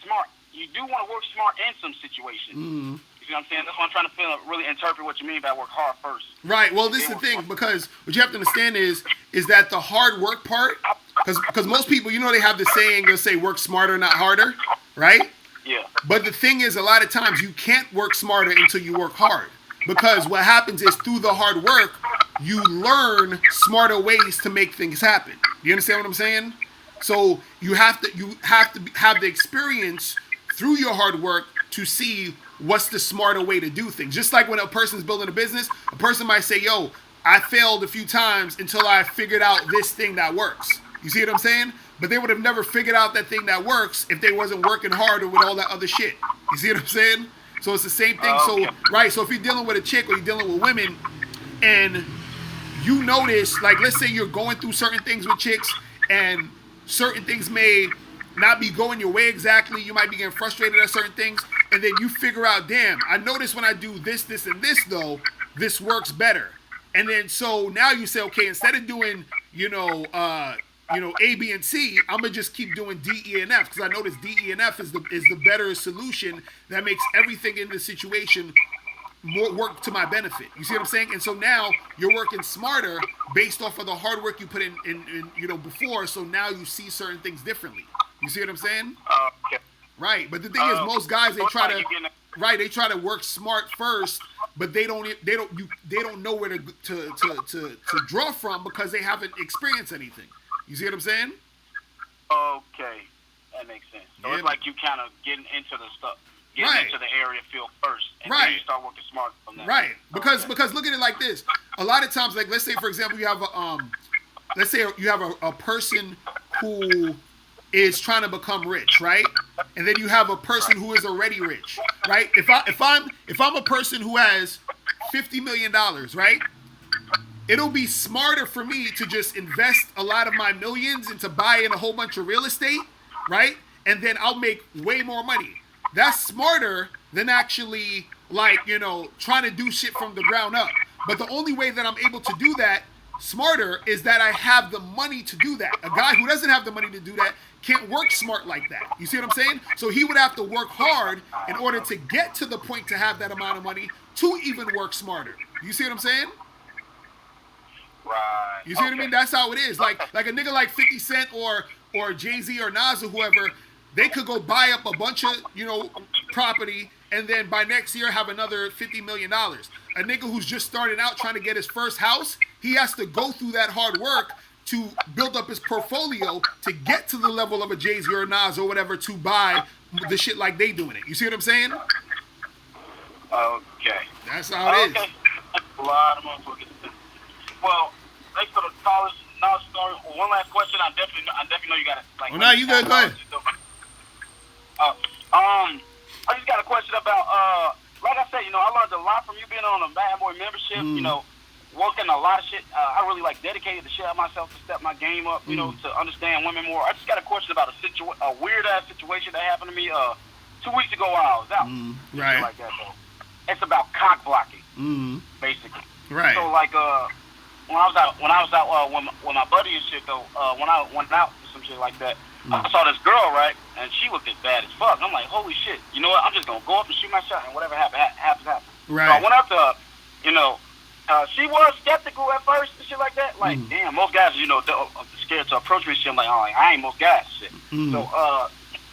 smart. You do want to work smart in some situations. You know what I'm saying? That's what I'm trying to really interpret what you mean by work hard first. Right. Well, this is the thing, because what you have to understand is that the hard work part, because most people, they have the saying, they'll say work smarter, not harder, right? Yeah. But the thing is, a lot of times you can't work smarter until you work hard, because what happens is through the hard work, you learn smarter ways to make things happen. You understand what I'm saying? So you have to have the experience through your hard work to see what's the smarter way to do things. Just like when a person's building a business, a person might say, yo, I failed a few times until I figured out this thing that works. You see what I'm saying? But they would have never figured out that thing that works if they wasn't working harder with all that other shit. You see what I'm saying? So it's the same thing. So if you're dealing with a chick or you're dealing with women and you notice, like, let's say you're going through certain things with chicks and certain things may not be going your way exactly. You might be getting frustrated at certain things. And then you figure out, damn, I notice when I do this, this, and this, though, this works better. And then so now you say, okay, instead of doing, A, B, and C, I'm going to just keep doing D, E, and F, because I notice D, E, and F is the better solution that makes everything in the situation more work to my benefit. You see what I'm saying? And so now you're working smarter based off of the hard work you put in before, so now you see certain things differently. You see what I'm saying? Okay. Right, but the thing is, most guys they try to work smart first, but they don't know where to draw from because they haven't experienced anything. You see what I'm saying? Okay, that makes sense. So it's like you kind of getting into the stuff, into the area field first, and then you start working smart from that. Right, because look at it like this. A lot of times, like let's say for example, you have a person who is trying to become rich, right? And then you have a person who is already rich, right? If I'm a person who has $50 million, right? It'll be smarter for me to just invest a lot of my millions into buying a whole bunch of real estate, right? And then I'll make way more money. That's smarter than actually, like, you know, trying to do shit from the ground up. But the only way that I'm able to do that smarter is that I have the money to do that. A guy who doesn't have the money to do that can't work smart like that. You see what I'm saying? So he would have to work hard in order to get to the point to have that amount of money to even work smarter. You see what I'm saying? Right. You see what I mean? That's how it is. Like a nigga like 50 Cent or Jay-Z or Nas or whoever, they could go buy up a bunch of, you know, property and then by next year have another $50 million. A nigga who's just starting out trying to get his first house, he has to go through that hard work to build up his portfolio to get to the level of a Jay-Z or Nas or whatever to buy the shit like they doing it. You see what I'm saying? Okay. That's how it is. A lot of motherfuckers. Well, thanks for the college knowledge story. One last question. I definitely know you got it. Like, no, you good. Go ahead. I just got a question about like I said, you know, I learned a lot from you being on a Bad Boy membership. You know, working a lot of shit. I really like dedicated the shit out myself to step my game up. You know, to understand women more. I just got a question about a weird ass situation that happened to me 2 weeks ago while I was out. Right. Like that though. It's about cock blocking. Basically. Right. So like when I was out with my buddy and shit though, when I went out or some shit like that, I saw this girl, right, and she looked as bad as fuck. I'm like, holy shit, you know what? I'm just gonna go up and shoot my shot, and whatever happens. Right. So I went up to her, you know. She was skeptical at first and shit like that. Like, damn, most guys, you know, they're scared to approach me and shit. I'm like, oh, I ain't most guys shit. So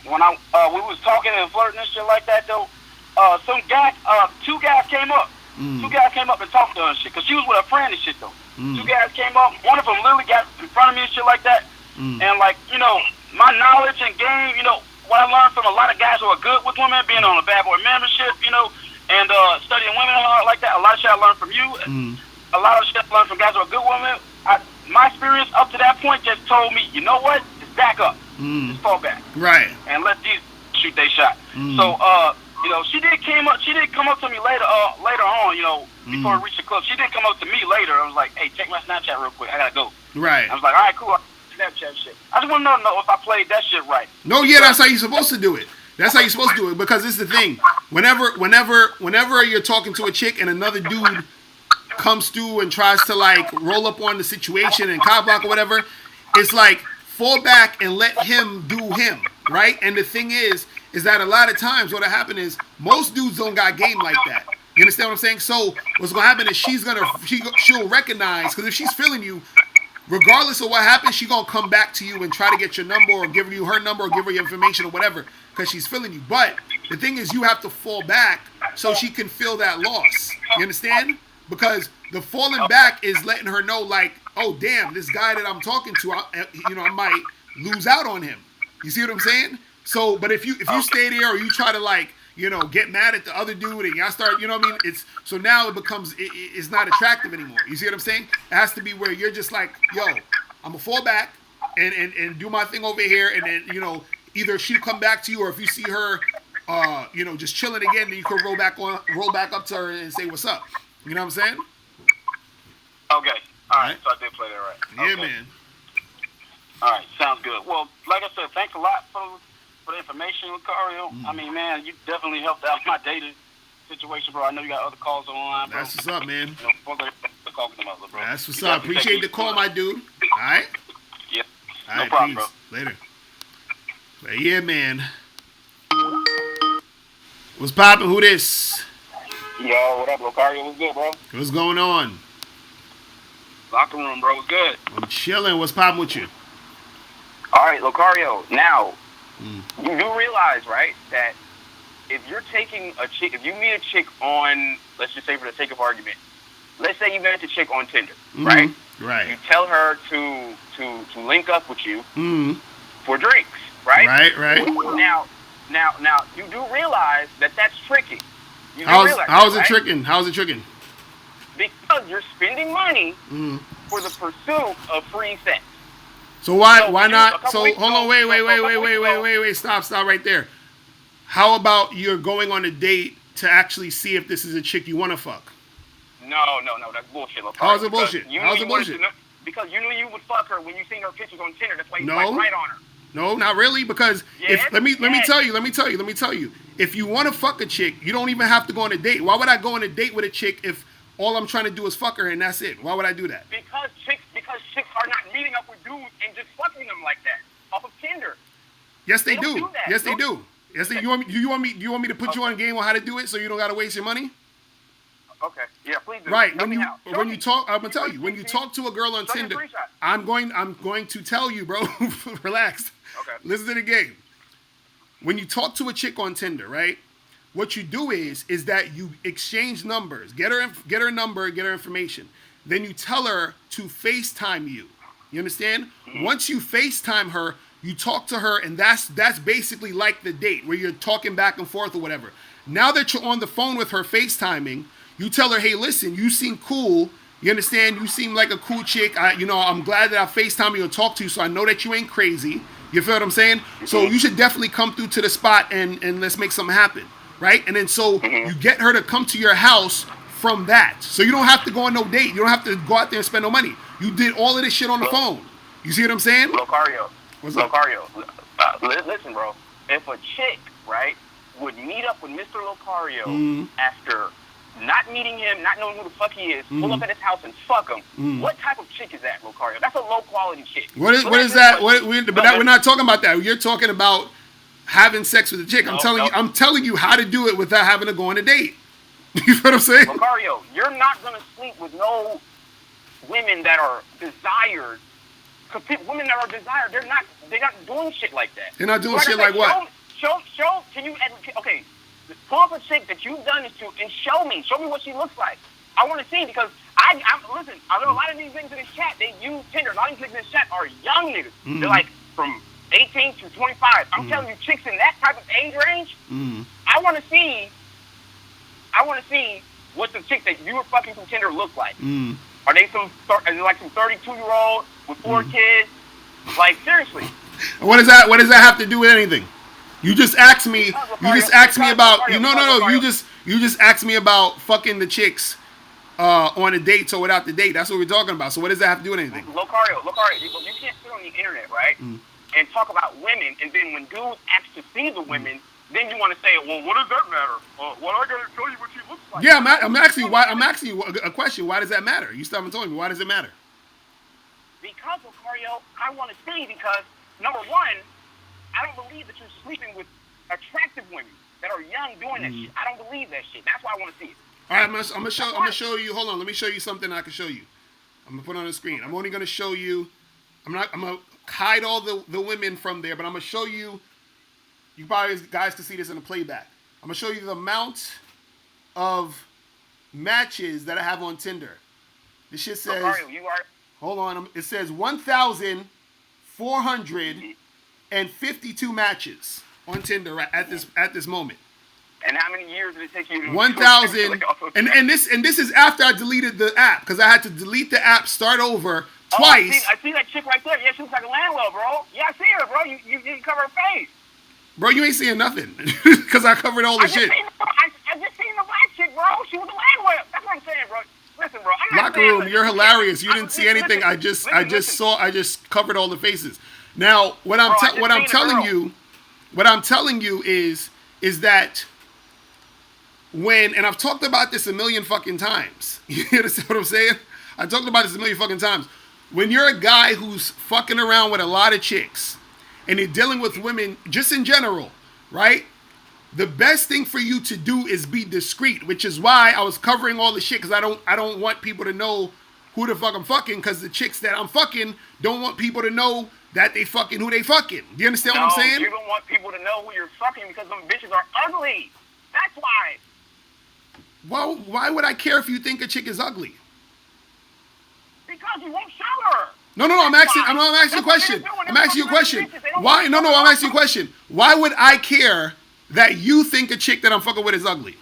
when we was talking and flirting and shit like that though, two guys came up. Two guys came up and talked to her and shit, cause she was with a friend and shit though. Two guys came up. One of them literally got in front of me and shit like that. And like, you know, my knowledge and game, you know, what I learned from a lot of guys who are good with women, being on a Bad Boy membership, you know, and studying women like that. A lot of shit I learned from you. A lot of shit I learned from guys who are good women. My experience up to that point just told me, you know what? Just back up. Just fall back. Right. And let these shoot their shot. So, you know, she did come up to me later on, you know, before we reached the club. She did come up to me later. I was like, hey, check my Snapchat real quick. I gotta go. Right. I was like, all right, cool. Snapchat shit. I just want to know if I played that shit right. No, yeah, that's how you're supposed to do it. That's how you're supposed to do it, because it's the thing. Whenever you're talking to a chick and another dude comes through and tries to like roll up on the situation and cock block or whatever, it's like fall back and let him do him, right? And the thing is that a lot of times what'll happen is most dudes don't got game like that. You understand what I'm saying? So what's gonna happen is she'll recognize, because if she's feeling you, regardless of what happens, she gonna come back to you and try to get your number or give you her number or give her your information or whatever, because she's feeling you. But the thing is, you have to fall back so she can feel that loss. You understand? Because the falling back is letting her know, like, oh damn, this guy that I'm talking to, I might lose out on him. You see what I'm saying? So, but if you stay there or you try to like, you know, get mad at the other dude and y'all start, you know what I mean? So now it becomes, it's not attractive anymore. You see what I'm saying? It has to be where you're just like, yo, I'm gonna fall back and do my thing over here, and then, you know, either she'll come back to you, or if you see her, you know, just chilling again, then you can roll back up to her and say what's up. You know what I'm saying? Okay. All right. So I did play that right. Yeah, okay. man. All right. Sounds good. Well, like I said, thanks a lot for the information, Locario. I mean, man, you definitely helped out my dating situation, bro. I know you got other calls online, bro. That's what's up, man. You know, bro. That's what's up. Appreciate the call, my dude. All right? Yeah. All no right, problem, peace. bro. Later. But yeah, man. What's poppin'? Who this? Yo, what up, Locario? What's good, bro? What's going on? Locker room, bro. What's good? I'm chilling. What's poppin' with you? All right, Locario. Now, you do realize, right, that if you're taking a chick, if you meet a chick on, let's just say for the sake of argument, let's say you met a chick on Tinder, right? Right. You tell her to link up with you for drinks, right? Right. Now, you do realize that that's tricky. How is it tricking? How is it tricking? Because you're spending money for the pursuit of free sex. So why not? So hold on, wait, stop right there. How about you're going on a date to actually see if this is a chick you want to fuck? No, that's bullshit. How's it bullshit? How's it bullshit? Because you knew you would fuck her when you seen her pictures on Tinder. That's why you swiped right on her. No, not really. Because let me tell you. If you want to fuck a chick, you don't even have to go on a date. Why would I go on a date with a chick if all I'm trying to do is fuck her and that's it? Why would I do that? Because chicks are not meeting up with dudes and just fucking them like that off of Tinder. Yes, they do. Yes, they do. Yes, they. You want me to put you on game on how to do it so you don't gotta waste your money? Okay. Yeah, please do. Right. When you talk, I'm gonna tell you. When you talk to a girl on Tinder, I'm going to tell you, bro. Relax. Okay. Listen to the game. When you talk to a chick on Tinder, right? What you do is that you exchange numbers, get her number, get her information. Then you tell her to FaceTime you. You understand? Once you FaceTime her, you talk to her, and that's basically like the date where you're talking back and forth or whatever. Now that you're on the phone with her FaceTiming, you tell her, hey, listen, you seem cool. You understand? You seem like a cool chick. I'm glad that I FaceTime you and talk to you, so I know that you ain't crazy. You feel what I'm saying? So you should definitely come through to the spot and let's make something happen, right? And then so you get her to come to your house from that. So you don't have to go on no date. You don't have to go out there and spend no money. You did all of this shit on the phone. You see what I'm saying? Locario. What's up? Locario. Listen, bro. If a chick, right, would meet up with Mr. Locario after not meeting him, not knowing who the fuck he is, pull up at his house and fuck him, what type of chick is that, Locario? That's a low-quality chick. What is that? We're not talking about that. You're talking about having sex with a chick. I'm telling you how to do it without having to go on a date. You know what I'm saying? Locario, you're not going to sleep with no women that are desired. Because women that are desired, they're not doing shit like that. They're not doing shit like what? Show, can you, okay, pull up a chick that you've done this to and show me what she looks like. I want to see, because listen, I know a lot of these things in this chat, they use Tinder. A lot of these niggas in this chat are young niggas. They're like from 18 to 25. I'm telling you, chicks in that type of age range, I want to see what the chicks that you were fucking from Tinder look like. Are they some 32-year-old with 4 kids? Like, seriously. What does that have to do with anything? You just asked me. You just asked me about. No. You just asked me about fucking the chicks on a date or without the date. That's what we're talking about. So what does that have to do with anything? Locario, you can't sit on the internet, right, and talk about women, and then when dudes ask to see the women, then you want to say, well, what does that matter? Well, I gotta show you what she looks like. Yeah, I'm asking you a question. Why does that matter? You still haven't told me. Why does it matter? Because, Locario, I want to see, because number one, I don't believe that you're sleeping with attractive women that are young doing that shit. I don't believe that shit. That's why I want to see it. All right, I'm gonna show you. Hold on, let me show you something I can show you. I'm gonna put it on the screen. I'm only gonna show you. I'm gonna hide all the women from there, but I'm gonna show you. You probably guys can see this in the playback. I'm gonna show you the amount of matches that I have on Tinder. This shit says. Locario, you are. Hold on. It says 1,452 matches on Tinder right at this moment. And how many years did it take you to 1,000 and this is after I deleted the app, because I had to delete the app, start over twice. I see that chick right there. Yeah, she looks like a landlord, bro. Yeah, I see her, bro. You cover her face. Bro, you ain't seeing nothing because I covered all the shit. I just seen the black chick, bro. She was a landlord. That's what I'm saying, bro. Listen, bro. Locker room, you're hilarious. You didn't see anything. I just covered all the faces. Now, what I'm telling you is that when, and I've talked about this a million fucking times. You understand what I'm saying? I talked about this a million fucking times. When you're a guy who's fucking around with a lot of chicks and you're dealing with women just in general, right? The best thing for you to do is be discreet, which is why I was covering all the shit, because I don't want people to know who the fuck I'm fucking, because the chicks that I'm fucking don't want people to know that they fucking who they fucking. Do you understand what I'm saying? You don't want people to know who you're fucking because them bitches are ugly. That's why. Well, why would I care if you think a chick is ugly? Because you won't shout her. No. I'm asking you a question. I'm asking you a question. Why? No. I'm asking you a question. Why would I care that you think a chick that I'm fucking with is ugly?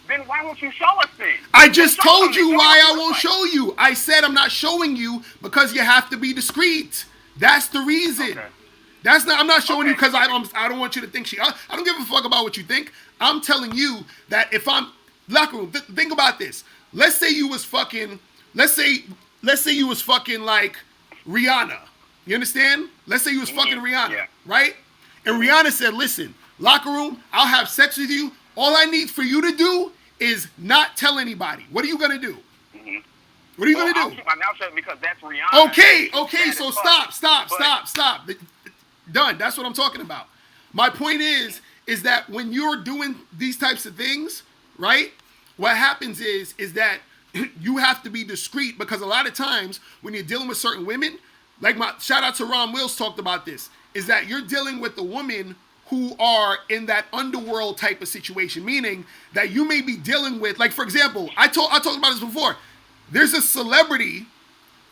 Then why won't you show us things? I just told you why I won't show you. I said I'm not showing you because you have to be discreet. That's the reason. Okay. I'm not showing you because I don't want you to think I don't give a fuck about what you think. I'm telling you that if I'm locker room, think about this. Let's say you was fucking like Rihanna. You understand? Let's say you was fucking Rihanna, right? And Rihanna said, "Listen, locker room, I'll have sex with you. All I need for you to do is not tell anybody." What are you gonna do? Mm-hmm. What are you gonna do? I'll keep my mouth shut because that's Rihanna. Okay. So stop. Done. That's what I'm talking about. My point is that when you're doing these types of things, right? What happens is that you have to be discreet because a lot of times when you're dealing with certain women, like my shout out to Ron Wills talked about this, is that you're dealing with the women who are in that underworld type of situation, meaning that you may be dealing with, like for example, I talked about this before. There's a celebrity,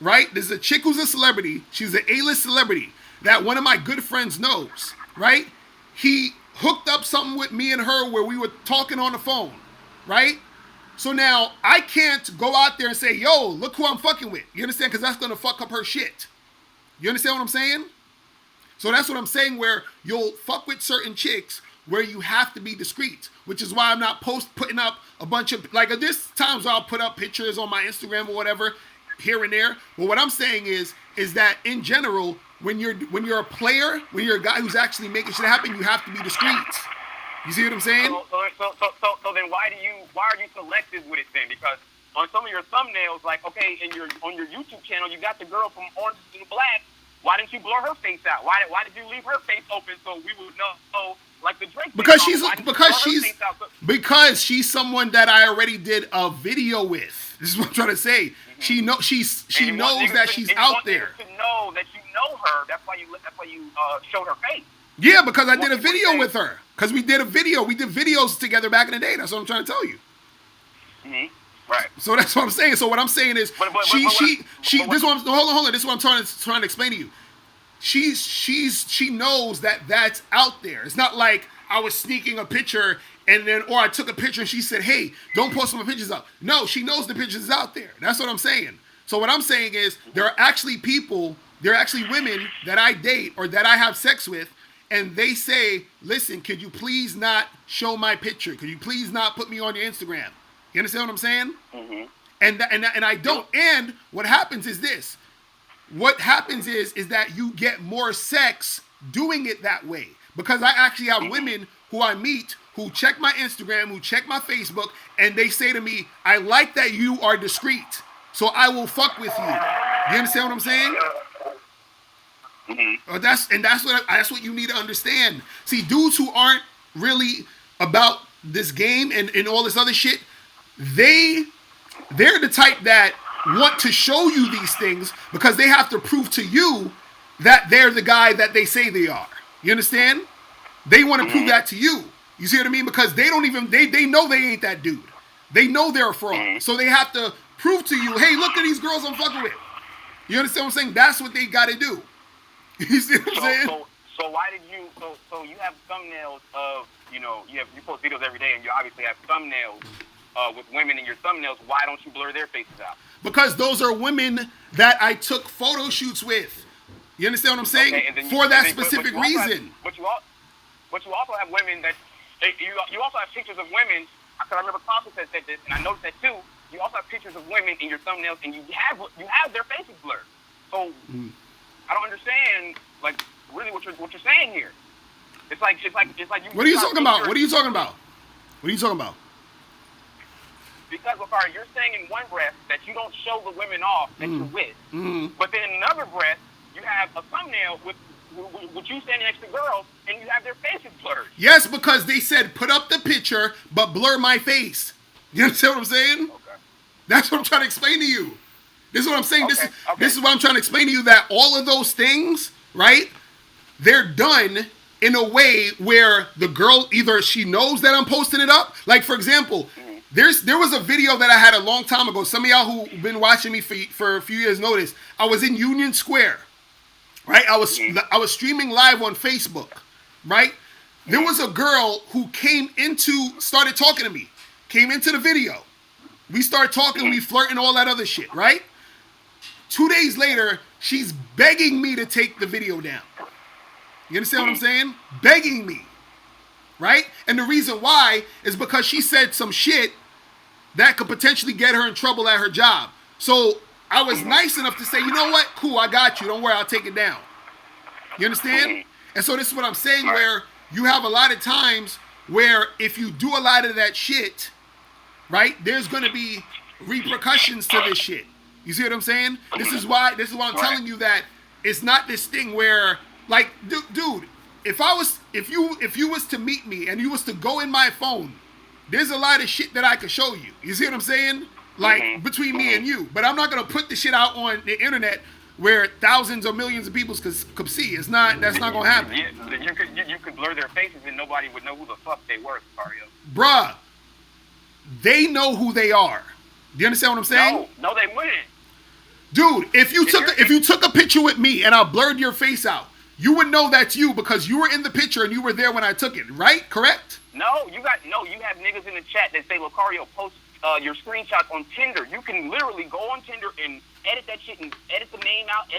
right? There's a chick who's a celebrity. She's an A-list celebrity that one of my good friends knows, right? He hooked up something with me and her where we were talking on the phone, right? So now I can't go out there and say, yo, look who I'm fucking with. You understand? Because that's going to fuck up her shit. You understand what I'm saying? So that's what I'm saying, where you'll fuck with certain chicks where you have to be discreet, which is why I'm not putting up a bunch of, like there's times I'll put up pictures on my Instagram or whatever here and there. But what I'm saying is that in general, when you're a player, when you're a guy who's actually making shit happen, you have to be discreet. You see what I'm saying? So then why are you selective with it then? Because on some of your thumbnails, like on your YouTube channel, you got the girl from Orange is the Black. Why didn't you blur her face out? Why did you leave her face open so we would know like the Drake? Because she's someone that I already did a video with. This is what I'm trying to say. Mm-hmm. She knows that she's out there. To know that you know her. That's why you showed her face. Yeah, because I did a video with her. Because we did a video. We did videos together back in the day. That's what I'm trying to tell you. Mm-hmm. Right. So that's what I'm saying. So what I'm saying is, hold on. This is what I'm trying to explain to you. She knows that that's out there. It's not like I was sneaking a picture or I took a picture and she said, "Hey, don't post my pictures up." No, she knows the pictures is out there. That's what I'm saying. So what I'm saying is there are actually women that I date or that I have sex with, and they say, "Listen, could you please not show my picture? Could you please not put me on your Instagram?" You understand what I'm saying? Mm-hmm. And I don't. And what happens is this. What happens is that you get more sex doing it that way. Because I actually have women who I meet who check my Instagram, who check my Facebook, and they say to me, "I like that you are discreet, so I will fuck with you." You understand what I'm saying? Mm-hmm. That's what you need to understand. See, dudes who aren't really about this game and all this other shit, they're the type that want to show you these things because they have to prove to you that they're the guy that they say they are. You understand? They want to prove that to you. You see what I mean? Because they know they ain't that dude. They know they're a fraud. So they have to prove to you, "Hey, look at these girls I'm fucking with." You understand what I'm saying? That's what they got to do. You see what I'm saying? So why did you? So you have thumbnails of you post videos every day, and you obviously have thumbnails with women in your thumbnails. Why don't you blur their faces out? Because those are women that I took photo shoots with. You understand what I'm saying? Okay, for that specific reason. But you also have women that you also have pictures of women. Because I remember Thompson said this, and I noticed that too. You also have pictures of women in your thumbnails, and you have their faces blurred. So I don't understand really what you're saying here. It's like you. What are you talking about? What are you talking about? What are you talking about? Because, Locario, you're saying in one breath that you don't show the women off that you're with. Mm-hmm. But then in another breath, you have a thumbnail with you standing next to girls, and you have their faces blurred. Yes, because they said put up the picture, but blur my face. You understand what I'm saying? Okay. That's what I'm trying to explain to you. This is what I'm saying. Okay. This is what I'm trying to explain to you, that all of those things, right, they're done in a way where the girl, either she knows that I'm posting it up. Like, for example, There was a video that I had a long time ago. Some of y'all who've been watching me for a few years notice. I was in Union Square, right? I was streaming live on Facebook, right? There was a girl who started talking to me, came into the video. We started talking, we flirting, all that other shit, right? 2 days later, she's begging me to take the video down. You understand what I'm saying? Begging me, right? And the reason why is because she said some shit that could potentially get her in trouble at her job. So I was nice enough to say, you know what? Cool, I got you. Don't worry, I'll take it down. You understand? And so this is what I'm saying, where you have a lot of times where if you do a lot of that shit, right, there's going to be repercussions to this shit. You see what I'm saying? This is why I'm telling you that it's not this thing where, like, dude, if you was to meet me and you was to go in my phone, there's a lot of shit that I could show you. You see what I'm saying? Like, between me and you. But I'm not going to put the shit out on the internet where thousands or millions of people could see. That's not going to happen. Yeah, you could blur their faces and nobody would know who the fuck they were, Locario. Bruh, they know who they are. Do you understand what I'm saying? No, they wouldn't. Dude, if you took a picture with me and I blurred your face out, you would know that's you because you were in the picture and you were there when I took it, right? Correct? No, you have niggas in the chat that say, Locario, post your screenshots on Tinder. You can literally go on Tinder and edit that shit and edit the name out,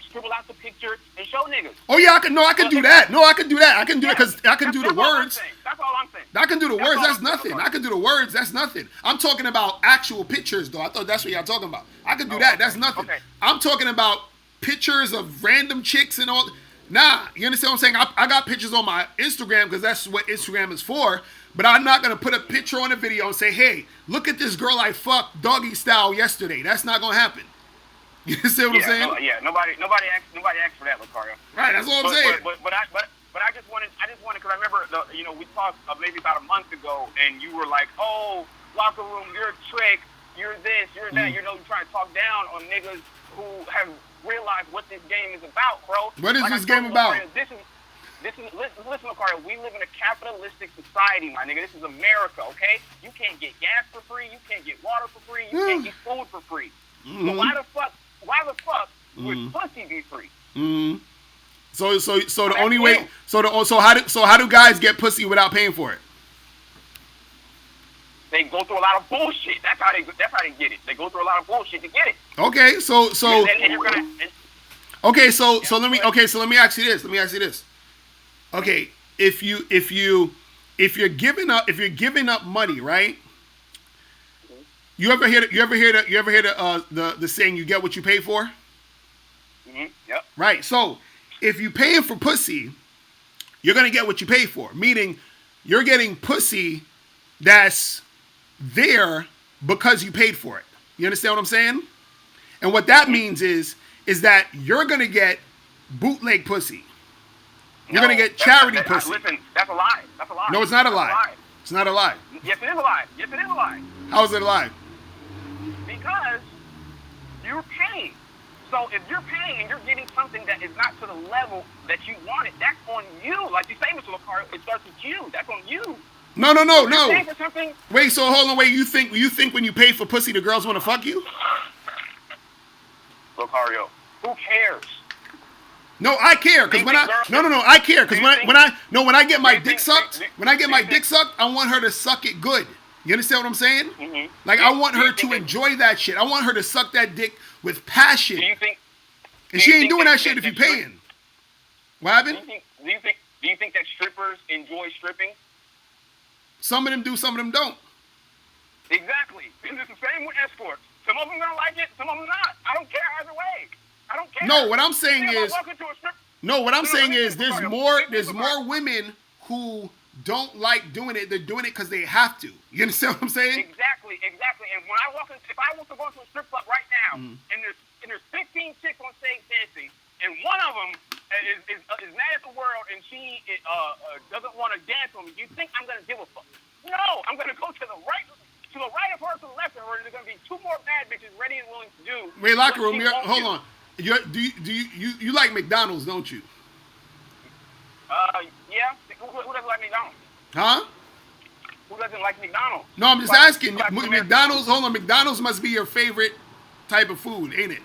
scribble out the picture and show niggas. Oh yeah, I can do that. No, I can do that. I can do it because I can do the words. That's all I'm saying. I can do the words. That's nothing. I can do the words. That's nothing. I'm talking about actual pictures, though. I thought that's what y'all talking about. I can do that. That's nothing. Okay. I'm talking about pictures of random chicks and all. Nah, you understand what I'm saying? I got pictures on my Instagram because that's what Instagram is for. But I'm not gonna put a picture on a video and say, "Hey, look at this girl I fucked doggy style yesterday." That's not gonna happen. You see what I'm saying? Nobody asked for that, Locario. Right, that's what I'm saying. But I just wanted because I remember we talked maybe about a month ago, and you were like, "Oh, locker room, you're a trick, you're this, you're that." You're trying to talk down on niggas who have realized what this game is about, bro. What is this game about? Listen, Locario, we live in a capitalistic society, my nigga. This is America, okay? You can't get gas for free, you can't get water for free, you can't get food for free. So why the fuck would pussy be free? So the only way how do guys get pussy without paying for it? They go through a lot of bullshit. That's how they get it. They go through a lot of bullshit to get it. Okay, so and you're gonna. Let me ask you this. Okay, if you're giving up money, right? You ever hear the saying, "You get what you pay for"? Yep. Right. So if you paying for pussy, you're gonna get what you pay for. Meaning, you're getting pussy that's there because you paid for it. You understand what I'm saying? And what that means is that you're gonna get bootleg pussy. You're gonna get charity pussy. Listen, that's a lie. No, it's not a lie. It's not a lie. Yes, it is a lie. How is it a lie? Because you're paying. So if you're paying and you're getting something that is not to the level that you wanted, that's on you. Like you say, Mr. Locario, it starts with you. That's on you. No. For wait, so hold on, wait. You think when you pay for pussy, the girls want to fuck you? Locario, who cares? No, I care because I care because when I get my dick sucked, I want her to suck it good. You understand what I'm saying? Mm-hmm. Like I want her to enjoy that shit. I want her to suck that dick with passion. And she ain't doing that shit if you're paying. What happened? Do you think that strippers enjoy stripping? Some of them do, some of them don't. Exactly. And it's the same with escorts. Some of them gonna like it, some of them not. I don't care either way. I don't care. No, what I'm saying is there's more women who don't like doing it. They're doing it because they have to. You understand what I'm saying? Exactly. And when I if I was to go into a strip club right now, and there's 15 chicks on stage dancing, and one of them is mad at the world, and she doesn't want to dance with me, you think I'm gonna give a fuck? No, I'm gonna go to the right of her, to the left of her, and there's gonna be two more bad bitches ready and willing to do. Wait, locker room. Hold on. You like McDonald's, don't you? Yeah. Who doesn't like McDonald's? Huh? Who doesn't like McDonald's? No, I'm just asking. McDonald's, hold on. McDonald's must be your favorite type of food, ain't it?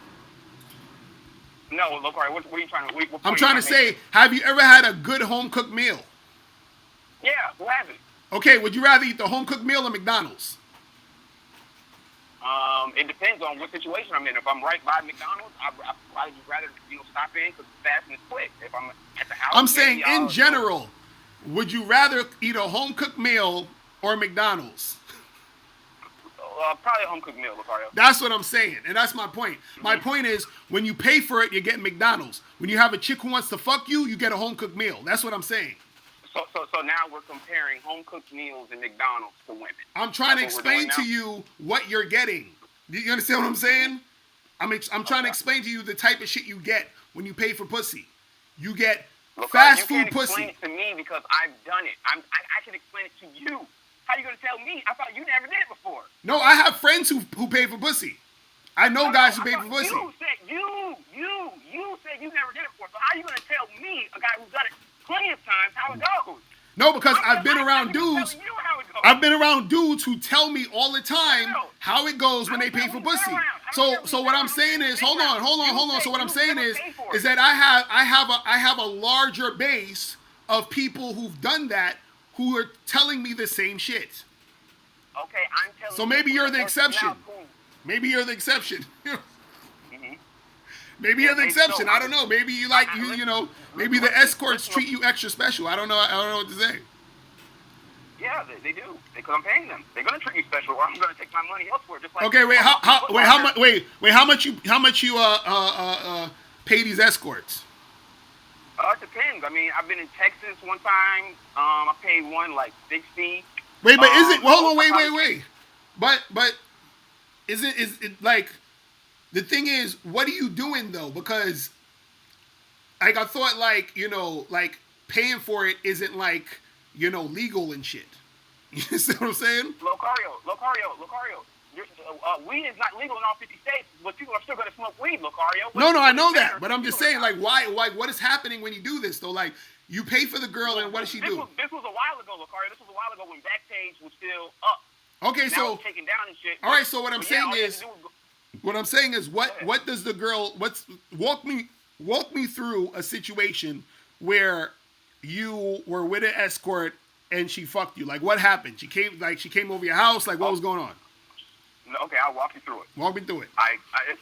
No, Locario, what are you trying to? I'm trying to say, have you ever had a good home cooked meal? Yeah, who hasn't? Okay, would you rather eat the home cooked meal or McDonald's? It depends on what situation I'm in. If I'm right by McDonald's, I'd probably rather stop in because it's fast and it's quick. If I'm at the house, I'm saying in general, would you rather eat a home cooked meal or McDonald's? Probably a home cooked meal, Locario. That's what I'm saying, and that's my point. My point is, when you pay for it, you're getting McDonald's. When you have a chick who wants to fuck you, you get a home cooked meal. That's what I'm saying. So now we're comparing home cooked meals and McDonald's to women. I'm trying to explain to you what you're getting. You understand what I'm saying? I'm trying to explain to you the type of shit you get when you pay for pussy. You get fast food pussy. You can't explain it to me because I've done it. I can explain it to you. How are you going to tell me? I thought you never did it before. No, I have friends who pay for pussy. I know guys who pay for pussy. You said you never did it before. So how are you going to tell me, a guy who's done it plenty of times, how it goes? No, because I've been around dudes. I've been around dudes who tell me all the time how it goes when they pay for pussy. So what I'm saying is, hold on. So what I'm saying is that I have a larger base of people who've done that who are telling me the same shit. Okay, I'm telling you. So maybe you're the exception. Maybe you're the exception. Maybe you're the exception. I don't know. Maybe you like you know. Maybe the escorts treat you extra special. I don't know. I don't know what to say. Yeah, they do. Because I'm paying them. They're gonna treat me special, or I'm gonna take my money elsewhere. Just like okay. How much you pay these escorts? It depends. I mean, I've been in Texas one time. I paid one like $60. Wait, but is it? Hold on. Wait. But is it like? The thing is, what are you doing though? Because, like, I thought, like, you know, like paying for it isn't like, you know, legal and shit. You see what I'm saying? Locario. Weed is not legal in all 50 states, but people are still going to smoke weed, Locario. No, I know that, but I'm just saying, like, why? Like, what is happening when you do this though? Like, you pay for the girl, and what does she do? This was a while ago, Locario. This was a while ago when Backpage was still up. Okay, now so it's taken down and shit. All right, so what I'm saying is. What I'm saying is, what does the girl? Walk me through a situation where you were with an escort and she fucked you. Like, what happened? She came over your house. Like, what was going on? Okay, I'll walk you through it. Walk me through it. Buying an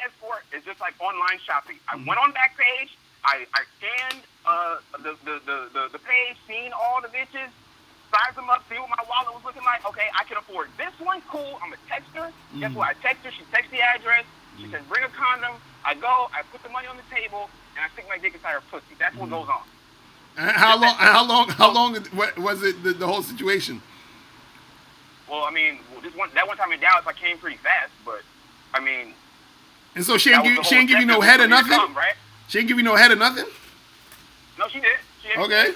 escort is just like online shopping. I went on Backpage. I scanned the page, seen all the bitches. Size them up, see what my wallet was looking like. Okay, I can afford this one. Cool. I'm a texter. Guess what? I text her. She texts the address. She says, bring a condom. I go. I put the money on the table, and I stick my dick inside her pussy. That's what goes on. How long was it? The whole situation? Well, I mean, that one time in Dallas, I came pretty fast, but I mean. And so she didn't give you no head or nothing. Right? She didn't give you no head or nothing. No, she did. Okay.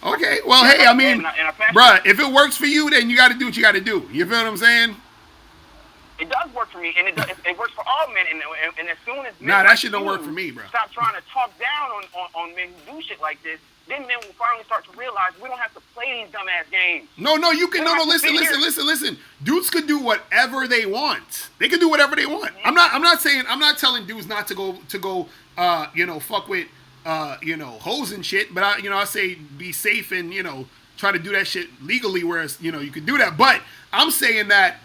Okay, well, hey, I mean, bruh, if it works for you, then you got to do what you got to do. You feel what I'm saying? It does work for me, and it works for all men. And as soon as men that shit don't work for me, bro. Stop trying to talk down on men who do shit like this, then men will finally start to realize we don't have to play these dumbass games. No, you can. No, listen. Dudes could do whatever they want. They can do whatever they want. Mm-hmm. I'm not telling dudes not to go, fuck with. Hoes and shit, but I say be safe and, try to do that shit legally, whereas, you can do that. But I'm saying that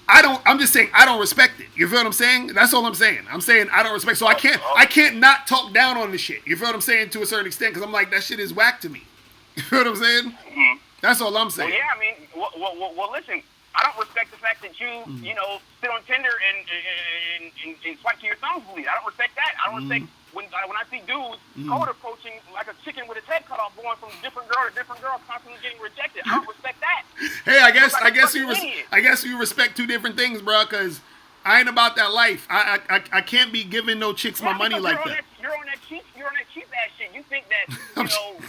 I'm just saying I don't respect it. You feel what I'm saying? That's all I'm saying. I'm saying I don't respect. So I can't not talk down on the shit. You feel what I'm saying? To a certain extent, because I'm like, that shit is whack to me. You feel what I'm saying? Mm-hmm. That's all I'm saying. Well, yeah, I mean, well, listen, I don't respect the fact that you, sit on Tinder and swipe to your thumbs bleed. I don't respect that. I don't respect when I see dudes code approaching like a chicken with its head cut off, going from different girl to different girl, constantly getting rejected. I don't respect that. Hey, I guess you respect two different things, bro. Because I ain't about that life. I can't be giving no chicks my money like that. You're on that cheap ass shit. You think that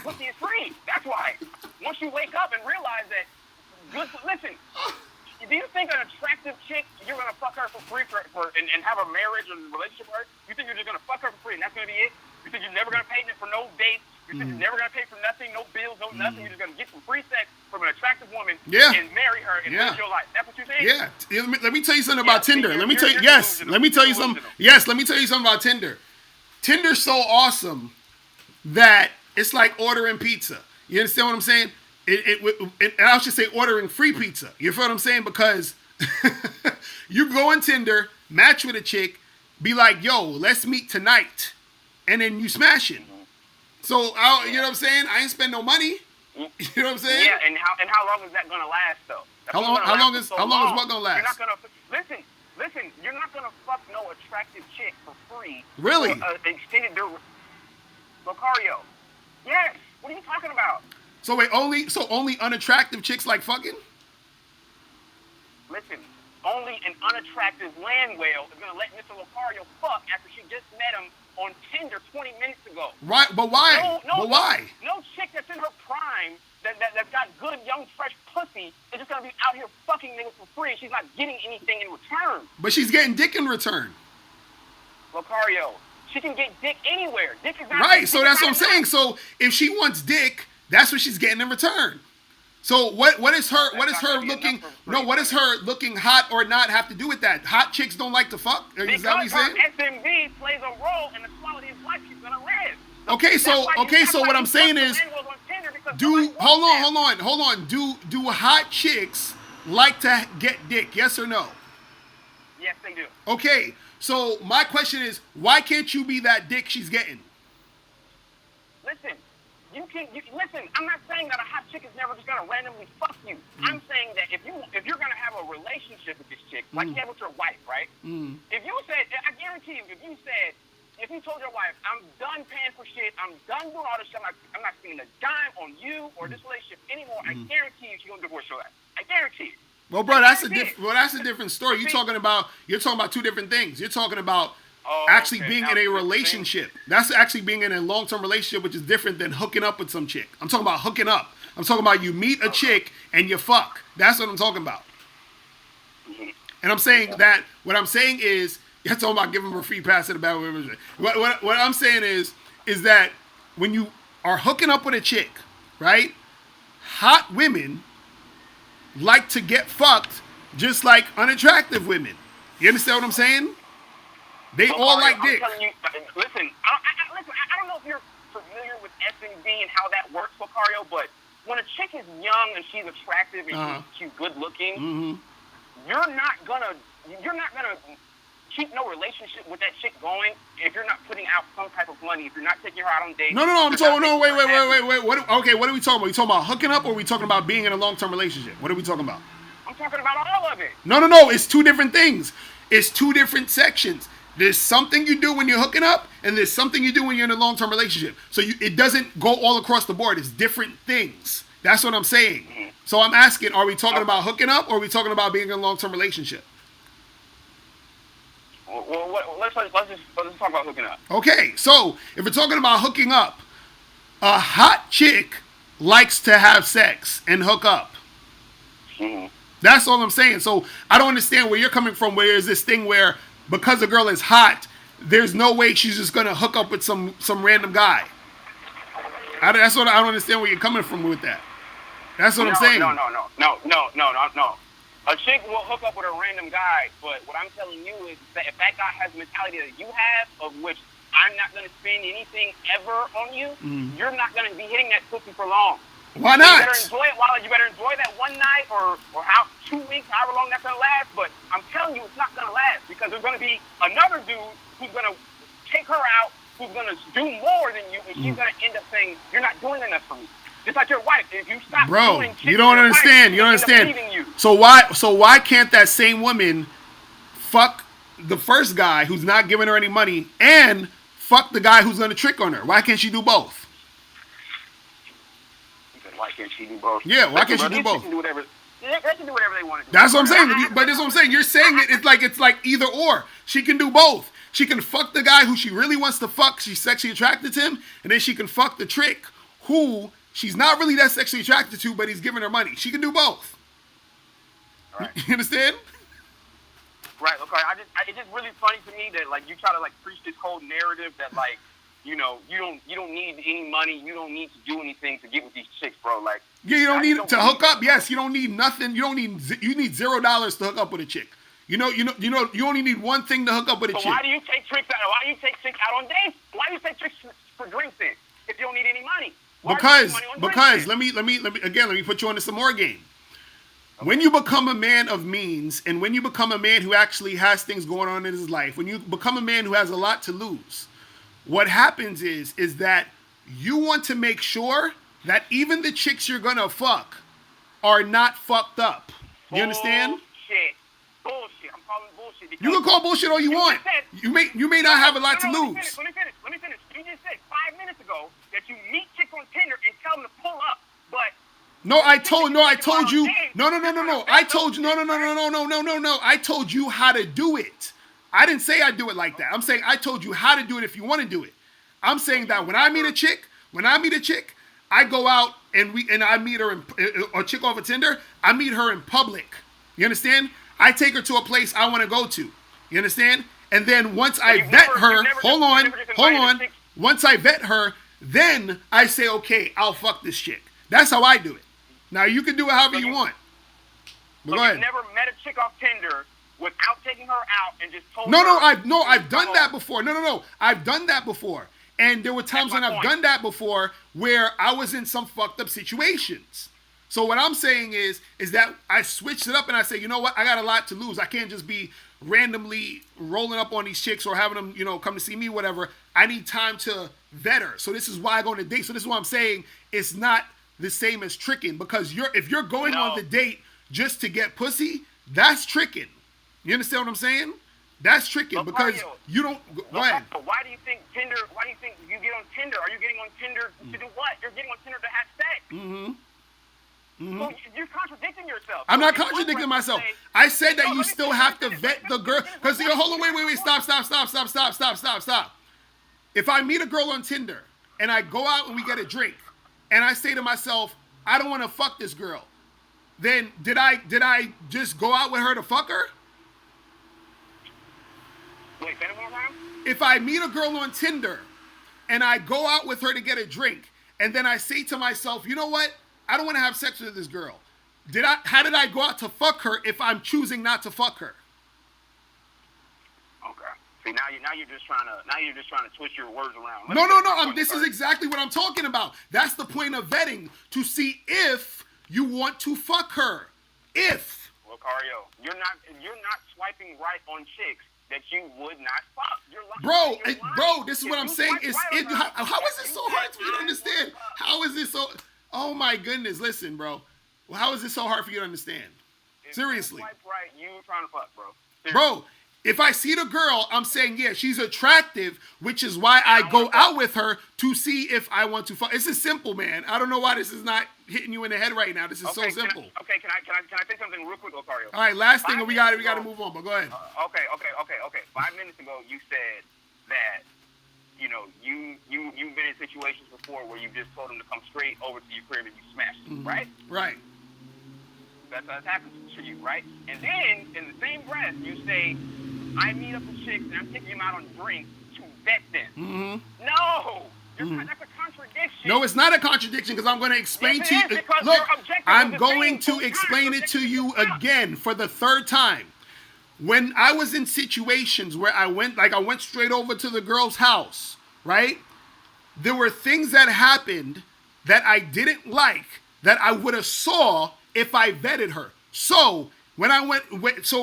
pussy is free. That's why. Once you wake up and realize that, listen. Do you think an attractive chick, you're going to fuck her for free and have a marriage and relationship with her? You think you're just going to fuck her for free and that's going to be it? You said you're never gonna pay for no dates. You said you're never gonna pay for nothing, no bills, no nothing. You're just gonna get some free sex from an attractive woman and marry her and live your life. That's what you're saying? Yeah. Let me tell you something about Tinder. Let me tell you something about Tinder. Tinder's so awesome that it's like ordering pizza. You understand what I'm saying? And I should say ordering free pizza. You feel what I'm saying? Because you go on Tinder, match with a chick, be like, yo, let's meet tonight. And then you smash it. So, you know what I'm saying? I ain't spend no money. You know what I'm saying? Yeah, and how long is that going to last, though? How long is what going to last? You're not going to... Listen, you're not going to fuck no attractive chick for free. Really? For, extended Locario. Yes. What are you talking about? So wait, only unattractive chicks like fucking? Listen, only an unattractive land whale is going to let Mr. Locario fuck after she just met him on Tinder 20 minutes ago. Right, but why? Why? No chick that's in her prime that's got good, young, fresh pussy is just going to be out here fucking niggas for free and she's not getting anything in return. But she's getting dick in return. Locario, she can get dick anywhere. Dick is not... Right, so that's what I'm saying. So if she wants dick, that's what she's getting in return. So what is her looking hot or not have to do with that? Hot chicks don't like to fuck? Is that what you're saying? Because her SMV plays a role in the quality of life she's going to live. Okay, so what I'm saying is, hold on. Do hot chicks like to get dick? Yes or no? Yes, they do. Okay, so my question is, why can't you be that dick she's getting? Listen, listen. I'm not saying that a hot chick is never just gonna randomly fuck you. I'm saying that if you're gonna have a relationship with this chick, like you have with your wife, right? If you said, I guarantee you, if you told your wife, I'm done paying for shit, I'm done doing all this shit, I'm not spending a dime on you or this relationship anymore, I guarantee you she's gonna divorce your ass. I guarantee it. Well, bro, that's a different story. You're talking about two different things. You're talking about actually being in a relationship. That's actually being in a long-term relationship, which is different than hooking up with some chick. I'm talking about hooking up. I'm talking about you meet a chick and you fuck. That's what I'm talking about. And I'm saying that what I'm saying is, you're talking about giving them a free pass at a bad women. What I'm saying is that when you are hooking up with a chick, right? Hot women like to get fucked just like unattractive women. You understand what I'm saying? They all like dick. Listen, I don't know if you're familiar with S&B and how that works, Locario, but when a chick is young and she's attractive and she's good looking, you're not gonna keep no relationship with that chick going if you're not putting out some type of money, if you're not taking her out on dates. Wait. What are we talking about? Are we talking about hooking up or are we talking about being in a long-term relationship? What are we talking about? I'm talking about all of it. No. It's two different things. It's two different sections. There's something you do when you're hooking up and there's something you do when you're in a long-term relationship. So it doesn't go all across the board. It's different things. That's what I'm saying. So I'm asking, are we talking about hooking up or are we talking about being in a long-term relationship? Well, let's talk about hooking up. Okay, so if we're talking about hooking up, a hot chick likes to have sex and hook up. That's all I'm saying. So I don't understand where you're coming from. Where is this thing where because a girl is hot, there's no way she's just gonna hook up with some random guy? That's what I don't understand where you're coming from with that. That's what I'm saying. No. A chick will hook up with a random guy, but what I'm telling you is that if that guy has the mentality that you have, of which I'm not going to spend anything ever on you, you're not going to be hitting that pussy for long. Why not? You better enjoy that one night or 2 weeks, however long that's going to last, but I'm telling you it's not going to last because there's going to be another dude who's going to take her out, who's going to do more than you, and she's going to end up saying, you're not doing enough for me. Just like your wife, if you stop doing shit, you don't understand. You don't understand. So why can't that same woman fuck the first guy who's not giving her any money and fuck the guy who's going to trick on her? Why can't she do both? Why can't she do both? Yeah, why can't she do both? They can do whatever they want to do. That's what I'm saying. But that's what I'm saying. You're saying it's like either or. She can do both. She can fuck the guy who she really wants to fuck. She's sexually attracted to him, and then she can fuck the trick who she's not really that sexually attracted to, but he's giving her money. She can do both. Right. You understand? Right. Okay. It's just really funny to me that like you try to like preach this whole narrative that like you don't need any money. You don't need to do anything to get with these chicks, bro. Like, yeah, you don't need to hook up. Yes, you don't need nothing. You need $0 to hook up with a chick. You only need one thing to hook up with a chick. So why do you take chicks out? Why do you take chicks out on dates? Why do you take chicks for drinks then? If you don't need any money. Because let me put you on to some more game. When you become a man of means, and when you become a man who actually has things going on in his life, when you become a man who has a lot to lose, what happens is that you want to make sure that even the chicks you're gonna fuck are not fucked up. You understand? Bullshit. I'm calling bullshit. You can call bullshit all you want. You may not have a lot to lose. Let me finish. You just said 5 minutes ago that you meet chicks on Tinder and tell them to pull up, but I told you. I told you how to do it. I didn't say I do it like that. I'm saying I told you how to do it if you want to do it. I'm saying that when I meet a chick, I go out and I meet her a chick off of Tinder. I meet her in public. You understand? I take her to a place I want to go to. You understand? And then once I vet her, hold on. Once I vet her, then I say, okay, I'll fuck this chick. That's how I do it. Now you can do it however you want. But go ahead. You've never met a chick off Tinder without taking her out and just told her. I've done that before. No. I've done that before. And there were times when I've done that before where I was in some fucked up situations. So what I'm saying is that I switched it up and I say, you know what? I got a lot to lose. I can't just be randomly rolling up on these chicks or having them, come to see me, whatever. I need time to vet her. So this is why I go on a date. So this is what I'm saying. It's not the same as tricking, because if you're going on the date just to get pussy, that's tricking. You understand what I'm saying? That's tricking because you don't. Go ahead. Why do you think Tinder? Why do you think you get on Tinder? Are you getting on Tinder to do what? You're getting on Tinder to have sex. So you're contradicting yourself. I'm not contradicting myself. I said that you still have to vet the girl. Because hold on, wait, stop. If I meet a girl on Tinder and I go out and we get a drink, and I say to myself, I don't want to fuck this girl, then did I just go out with her to fuck her? Wait, say it one more time? If I meet a girl on Tinder and I go out with her to get a drink, and then I say to myself, you know what? I don't want to have sex with this girl. How did I go out to fuck her if I'm choosing not to fuck her? Okay. See, now you're just trying to twist your words around. No. This is exactly what I'm talking about. That's the point of vetting, to see if you want to fuck her. If. Locario, you're not swiping right on chicks that you would not fuck. You're lying. Bro, this is what I'm saying. How is this so hard for you to understand? How is this so? Oh my goodness! Listen, bro. How is this so hard for you to understand? Seriously. Swipe right, you trying to fuck, bro. Seriously. Bro, if I see the girl, I'm saying, yeah, she's attractive, which is why I go out with her to see if I want to fuck. This is simple, man. I don't know why this is not hitting you in the head right now. This is so simple. Can I say something real quick, Locario? All right, last thing, and we got to move on. But go ahead. Okay. 5 minutes ago, you said that you've been in situations before where you've just told them to come straight over to your crib and you smashed them, right? Right. That's happened to you, right? And then, in the same breath, you say, I meet up with chicks and I'm taking them out on drinks to vet them. No! That's a contradiction. No, it's not a contradiction, because I'm going to explain to you. Look, I'm going to explain it to you again for the third time. When I was in situations where I went straight over to the girl's house, right? There were things that happened that I didn't like that I would have saw if I vetted her. So when I went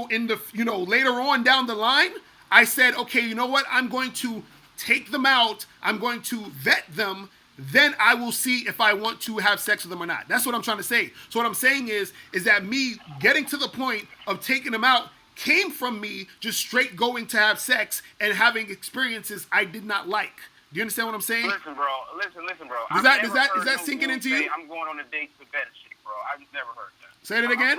in the, later on down the line, I said, okay, you know what? I'm going to take them out. I'm going to vet them. Then I will see if I want to have sex with them or not. That's what I'm trying to say. So what I'm saying is that me getting to the point of taking them out came from me just straight going to have sex and having experiences I did not like. Do you understand what I'm saying? Listen, bro. Is that sinking into you? I'm going on a date to vet a chick, bro. I've never heard that. Say it again.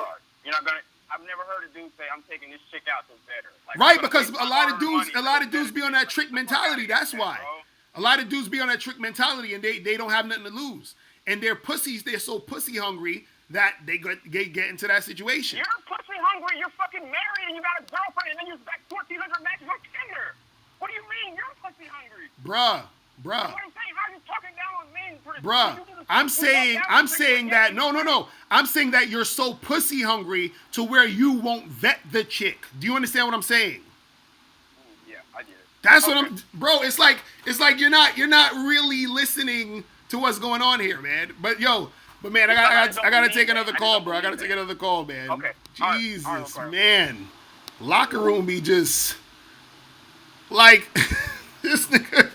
I've never heard a dude say I'm taking this chick out to vet her. Right, because a lot of dudes be on that trick mentality. That's why. A lot of dudes be on that trick mentality, and they don't have nothing to lose. And they're pussies. They're so pussy hungry that they get into that situation. You're pussy hungry. You're fucking married and you got a girlfriend, and then you're back 1,400 matches on Tinder. What do you mean? You're pussy hungry. Bruh, Bruh. What I'm saying, how you talking down on men? Bruh, I'm saying that, no. I'm saying that you're so pussy hungry to where you won't vet the chick. Do you understand what I'm saying? Yeah, I get it. That's what I'm, bro. It's like you're not really listening to what's going on here, man. But man, I gotta take another call, bro. I gotta take another call, man. Okay. Jesus, man. Locker room be just like this nigga.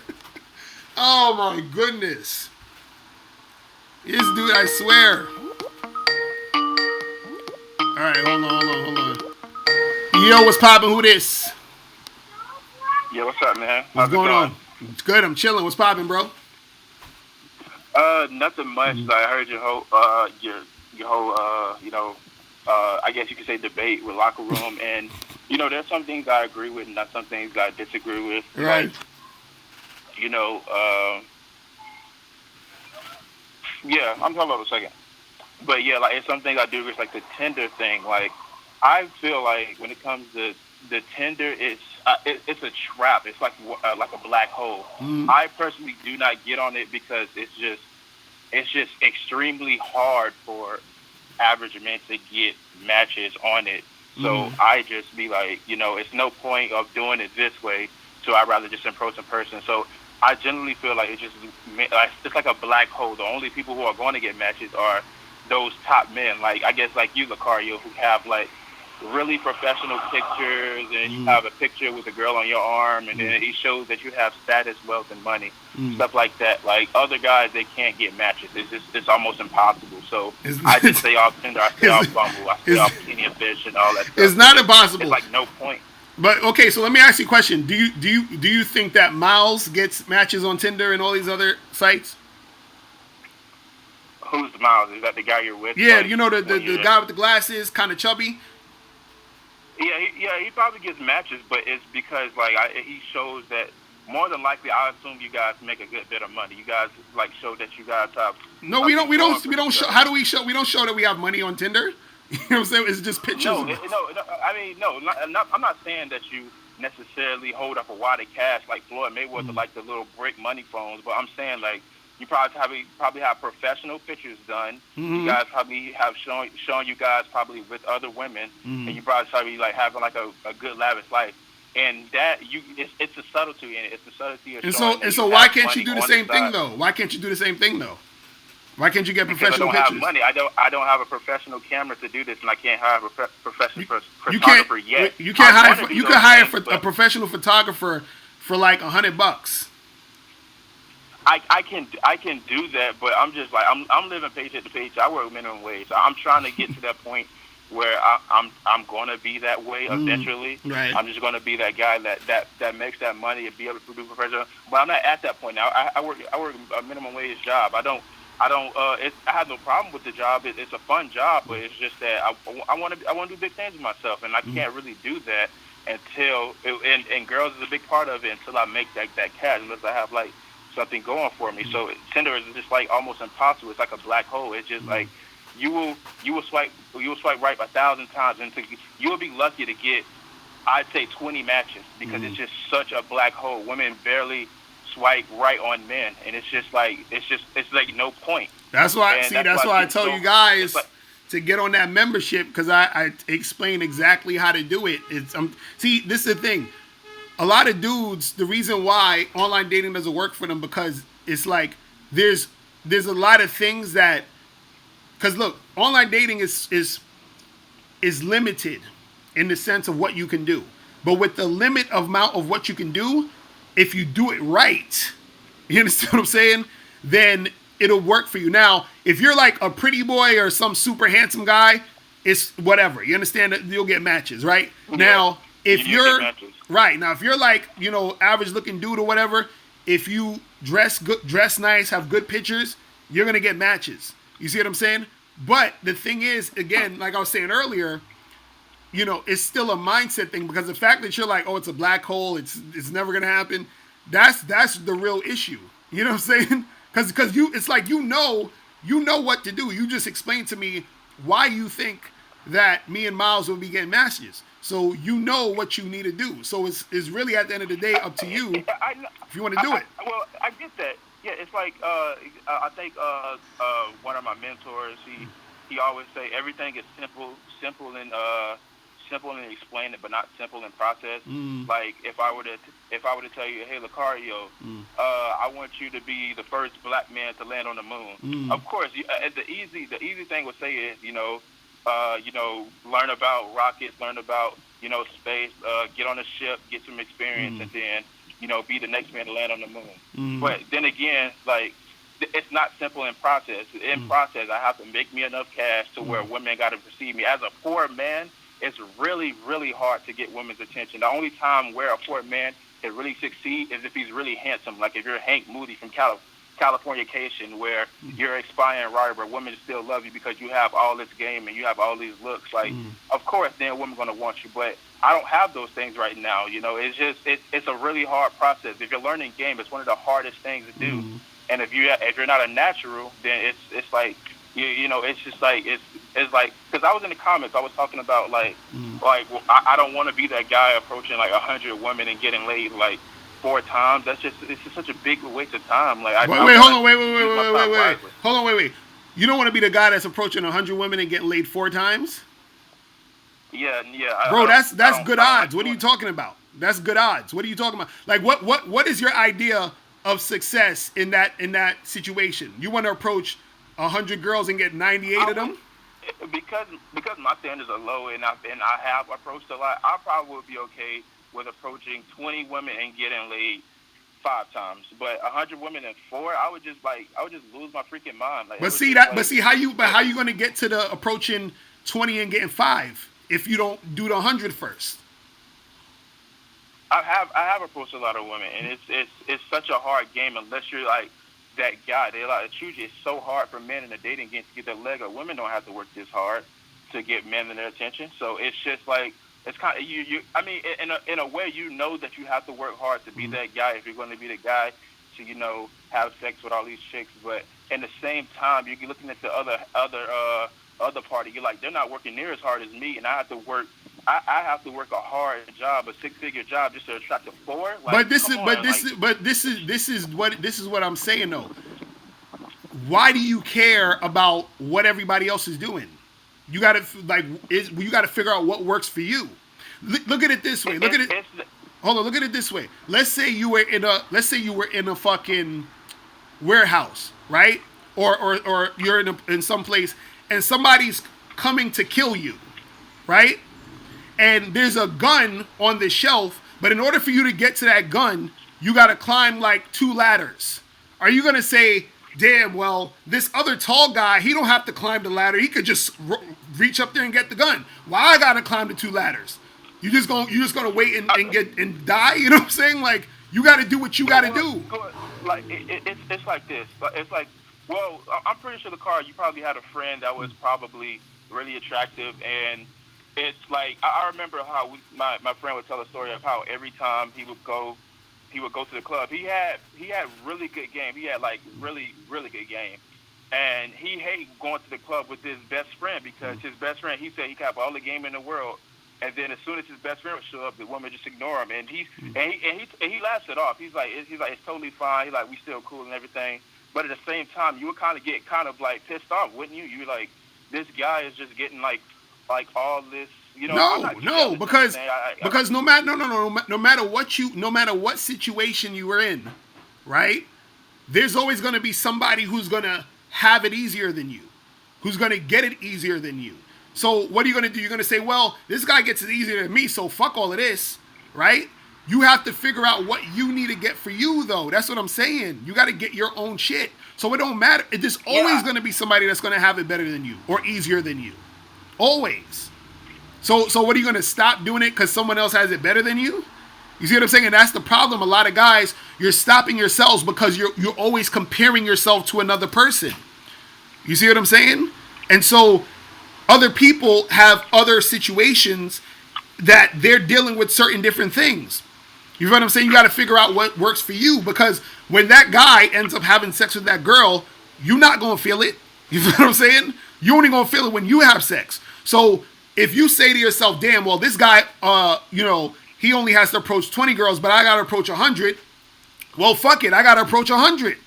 Oh my goodness. This dude, I swear. All right, hold on. Yo, what's poppin'? Who this? Yeah, what's up, man? What's going on? It's good. I'm chilling. What's poppin', bro? Nothing much. I heard your whole, I guess you could say debate with locker room, and there's some things I agree with, and not some things I disagree with. Right. Yeah, I'm talking about a second. But yeah, like it's something I do agree with, like the Tinder thing. Like I feel like when it comes to the Tinder, it's a trap. It's like a black hole. I personally do not get on it because it's just extremely hard for average men to get matches on it. So I just be like, it's no point of doing it this way. So I'd rather just approach a person. So I generally feel like it's like a black hole. The only people who are going to get matches are those top men. Like I guess like you, Locario, who have like really professional pictures, and you have a picture with a girl on your arm, and then it shows that you have status, wealth, and money, stuff like that. Like other guys, they can't get matches. It's almost impossible. So I just stay off Tinder, I stay off Bumble, I stay off Plenty of Fish, and all that stuff. It's not impossible. It's like no point. But okay, so let me ask you a question. Do you think that Miles gets matches on Tinder and all these other sites? Who's Miles? Is that the guy you're with? Yeah, the guy with the glasses, kind of chubby. Yeah, he probably gets matches, but it's because he shows that more than likely, I assume you guys make a good bit of money. You guys show that you guys have. No, we don't show. How do we show? We don't show that we have money on Tinder. You know what I'm saying? It's just pictures. No. I'm not saying that you necessarily hold up a wad of cash like Floyd Mayweather, like the little brick money phones. But I'm saying you probably have professional pictures done. You guys probably have shown you guys probably with other women, and you probably having a good lavish life. And that it's a subtlety in it. It's the subtlety of showing. And so why can't you do the same thing though? Why can't you do the same thing though? Why can't you get professional pictures? Because I don't have money. I don't have a professional camera to do this, and I can't hire a professional photographer yet. You can hire a professional photographer for like $100. I can do that, but I'm just like I'm living paycheck to paycheck. I work minimum wage. So I'm trying to get to that point where I'm gonna be that way eventually. Right. I'm just gonna be that guy that makes that money and be able to do professional. But I'm not at that point now. I work a minimum wage job. I have no problem with the job. It's a fun job, but it's just that I want to do big things with myself, and I can't really do that until and girls is a big part of it until I make that cash, unless I have something going for me. So Tinder is just almost impossible. It's like a black hole. It's just you will swipe right 1,000 times, and you will be lucky to get, I'd say, 20 matches because it's just such a black hole. Women barely swipe right on men, and it's no point. That's why I tell you guys to get on that membership, because I explain exactly how to do it. See, this is the thing. A lot of dudes, the reason why online dating doesn't work for them, because it's there's a lot of things that, because look, online dating is limited in the sense of what you can do, but with the limit amount of what you can do, if you do it right, you understand what I'm saying? Then it'll work for you. Now, if you're like a pretty boy or some super handsome guy, it's whatever. You understand that you'll get matches, right? Yeah. Now, if you're right now, if you're average looking dude or whatever, if you dress nice, have good pictures, you're gonna get matches. You see what I'm saying? But the thing is, again, like I was saying earlier, it's still a mindset thing, because the fact that you're like, oh, it's a black hole, it's never gonna happen. That's the real issue. You know what I'm saying? Because it's like you know what to do. You just explained to me why you think that me and Miles will be getting matches. So you know what you need to do. So it's really at the end of the day up to you if you want to do it. Well, I get that. Yeah, it's like I think one of my mentors, he always say everything is simple and explain it, but not simple in process. Like if I were to tell you, hey Locario, I want you to be the first black man to land on the moon. Of course, the easy thing would say is learn about rockets, learn about space, get on a ship, get some experience, and then be the next man to land on the moon. But then again, like it's not simple in process. In process, I have to make me enough cash to where women got to perceive me as a poor man. It's really, really hard to get women's attention. The only time where a poor man can really succeed is if he's really handsome. Like if you're Hank Moody from Californication, where you're expiring right, but women still love you because you have all this game and you have all these looks. Like, of course, then women gonna want you. But I don't have those things right now. It's just it's a really hard process. If you're learning game, it's one of the hardest things to do. And if you're not a natural, then it's like it's just like it's like because I was in the comments, I was talking about well, I don't want to be that guy approaching like 100 women and getting laid like 4 times. It's just such a big waste of time. Like hold on, wait. You don't want to be the guy that's approaching 100 women and getting laid 4 times? Yeah. Bro, that's good odds. What are you talking about? That's good odds. What are you talking about? Like what is your idea of success in that situation? You want to approach 100 girls and get 98 of them? Because my standards are low and I have approached a lot, I probably would be okay with approaching 20 women and getting laid 5 times. But 100 women and 4, I would just lose my freaking mind. Like, how you going to get to the approaching 20 and getting 5 if you don't do the 100 first? I have approached a lot of women, and it's such a hard game unless you're like that guy. They like to choose you. It's so hard for men in the dating game to get their leg up. Women don't have to work this hard to get men in their attention. So it's just like it's kind of you. I mean, in a way, that you have to work hard to be that guy if you're going to be the guy to have sex with all these chicks. But in the same time, you're looking at the other party. You're like, they're not working near as hard as me, and I have to work. I have to work a hard job, a 6-figure job, just to attract a 4. Like, this is what I'm saying though. Why do you care about what everybody else is doing? You gotta figure out what works for you. Look at it this way. Look at it this way. Let's say you were in a fucking warehouse, right? Or you're in some place and somebody's coming to kill you, right? And there's a gun on the shelf, but in order for you to get to that gun, you got to climb like 2 ladders. Are you going to say, damn, well, this other tall guy, he don't have to climb the ladder. He could just reach up there and get the gun. Why I got to climb the 2 ladders? You just going to wait and die? You know what I'm saying? Like, you got to do what you got to do. Like, it's like this. It's like, well, I'm pretty sure, Locario, you probably had a friend that was probably really attractive, and it's like I remember how my friend would tell a story of how every time he would go to the club. He had really good game. He had like really, really good game. And he hated going to the club with his best friend because his best friend, he said he could have all the game in the world. And then as soon as his best friend would show up, the woman just ignore him. And he laughs it off. He's like, it's totally fine. He's like, we still cool and everything. But at the same time, you would kind of get like pissed off, wouldn't you? You like, this guy is just getting like all this, No, because no matter what situation you were in, right? There's always going to be somebody who's going to have it easier than you, who's going to get it easier than you. So what are you going to do? You're going to say, well, this guy gets it easier than me, so fuck all of this, right? You have to figure out what you need to get for you, though. That's what I'm saying. You got to get your own shit. So it don't matter. There's always going to be somebody that's going to have it better than you or easier than you. Always. So what are you going to stop doing it because someone else has it better than you? You see what I'm saying? And that's the problem. A lot of guys, you're stopping yourselves because you're always comparing yourself to another person. You see what I'm saying? And so other people have other situations that they're dealing with certain different things. You know what I'm saying? You got to figure out what works for you, because when that guy ends up having sex with that girl, you're not going to feel it. You know what I'm saying? You're only going to feel it when you have sex. So if you say to yourself, damn, well, this guy, he only has to approach 20 girls, but I got to approach 100. Well, fuck it. I got to approach 100.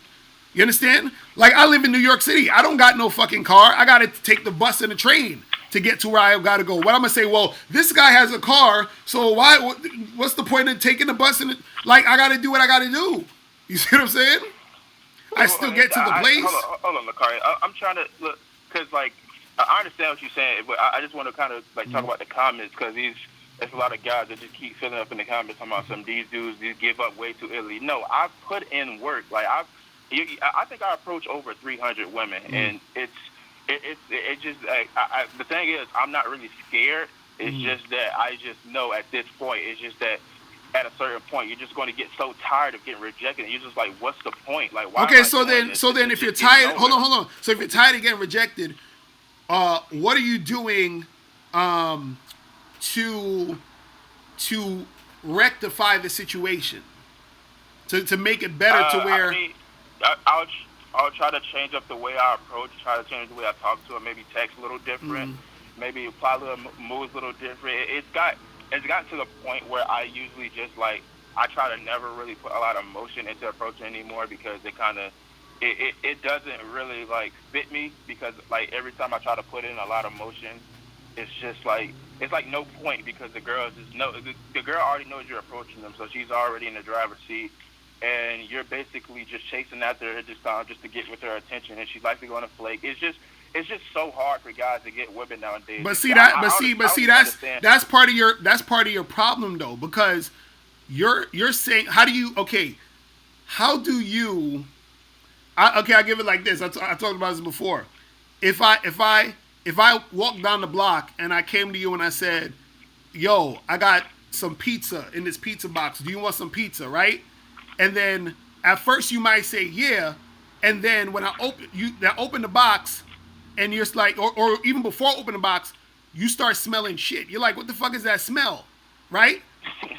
You understand? Like, I live in New York City. I don't got no fucking car. I got to take the bus and the train to get to where I got to go. What I'm going to say, well, this guy has a car, so what's the point of taking the bus? I got to do what I got to do. You see what I'm saying? I still get to the place. Hold on, Locario. I'm trying to look, because, like, I understand what you're saying, but I just want to kind of, like, talk about the comments, because there's a lot of guys that just keep filling up in the comments talking about these dudes give up way too early. No, I've put in work. Like, I think I approach over 300 women, and it's just, like, the thing is, I'm not really scared. It's just that I just know at this point, it's just that at a certain point, you're just going to get so tired of getting rejected, and you're just like, what's the point? Like, why? Okay, so then if you're tired, hold on. So if you're tired of getting rejected, what are you doing to rectify the situation, to make it better to where? I'll try to change up the way I approach, try to change the way I talk to her, maybe text a little different, maybe apply a little moves a little different. It's gotten to the point where I usually just, like, I try to never really put a lot of emotion into approaching anymore, because it doesn't really, like, fit me, because, like, every time I try to put in a lot of emotion, it's just like, it's like no point, because the girl already knows you're approaching them, so she's already in the driver's seat, and you're basically just chasing after her just to get with her attention, and she's likely going to flake. It's just so hard for guys to get women nowadays. That's part of your problem, though, because you're saying, I'll give it like this. I talked about this before. If I walked down the block and I came to you and I said, yo, I got some pizza in this pizza box. Do you want some pizza, right? And then at first you might say yeah, and then when I open the box, and you're like, or even before opening the box, you start smelling shit. You're like, what the fuck is that smell, right?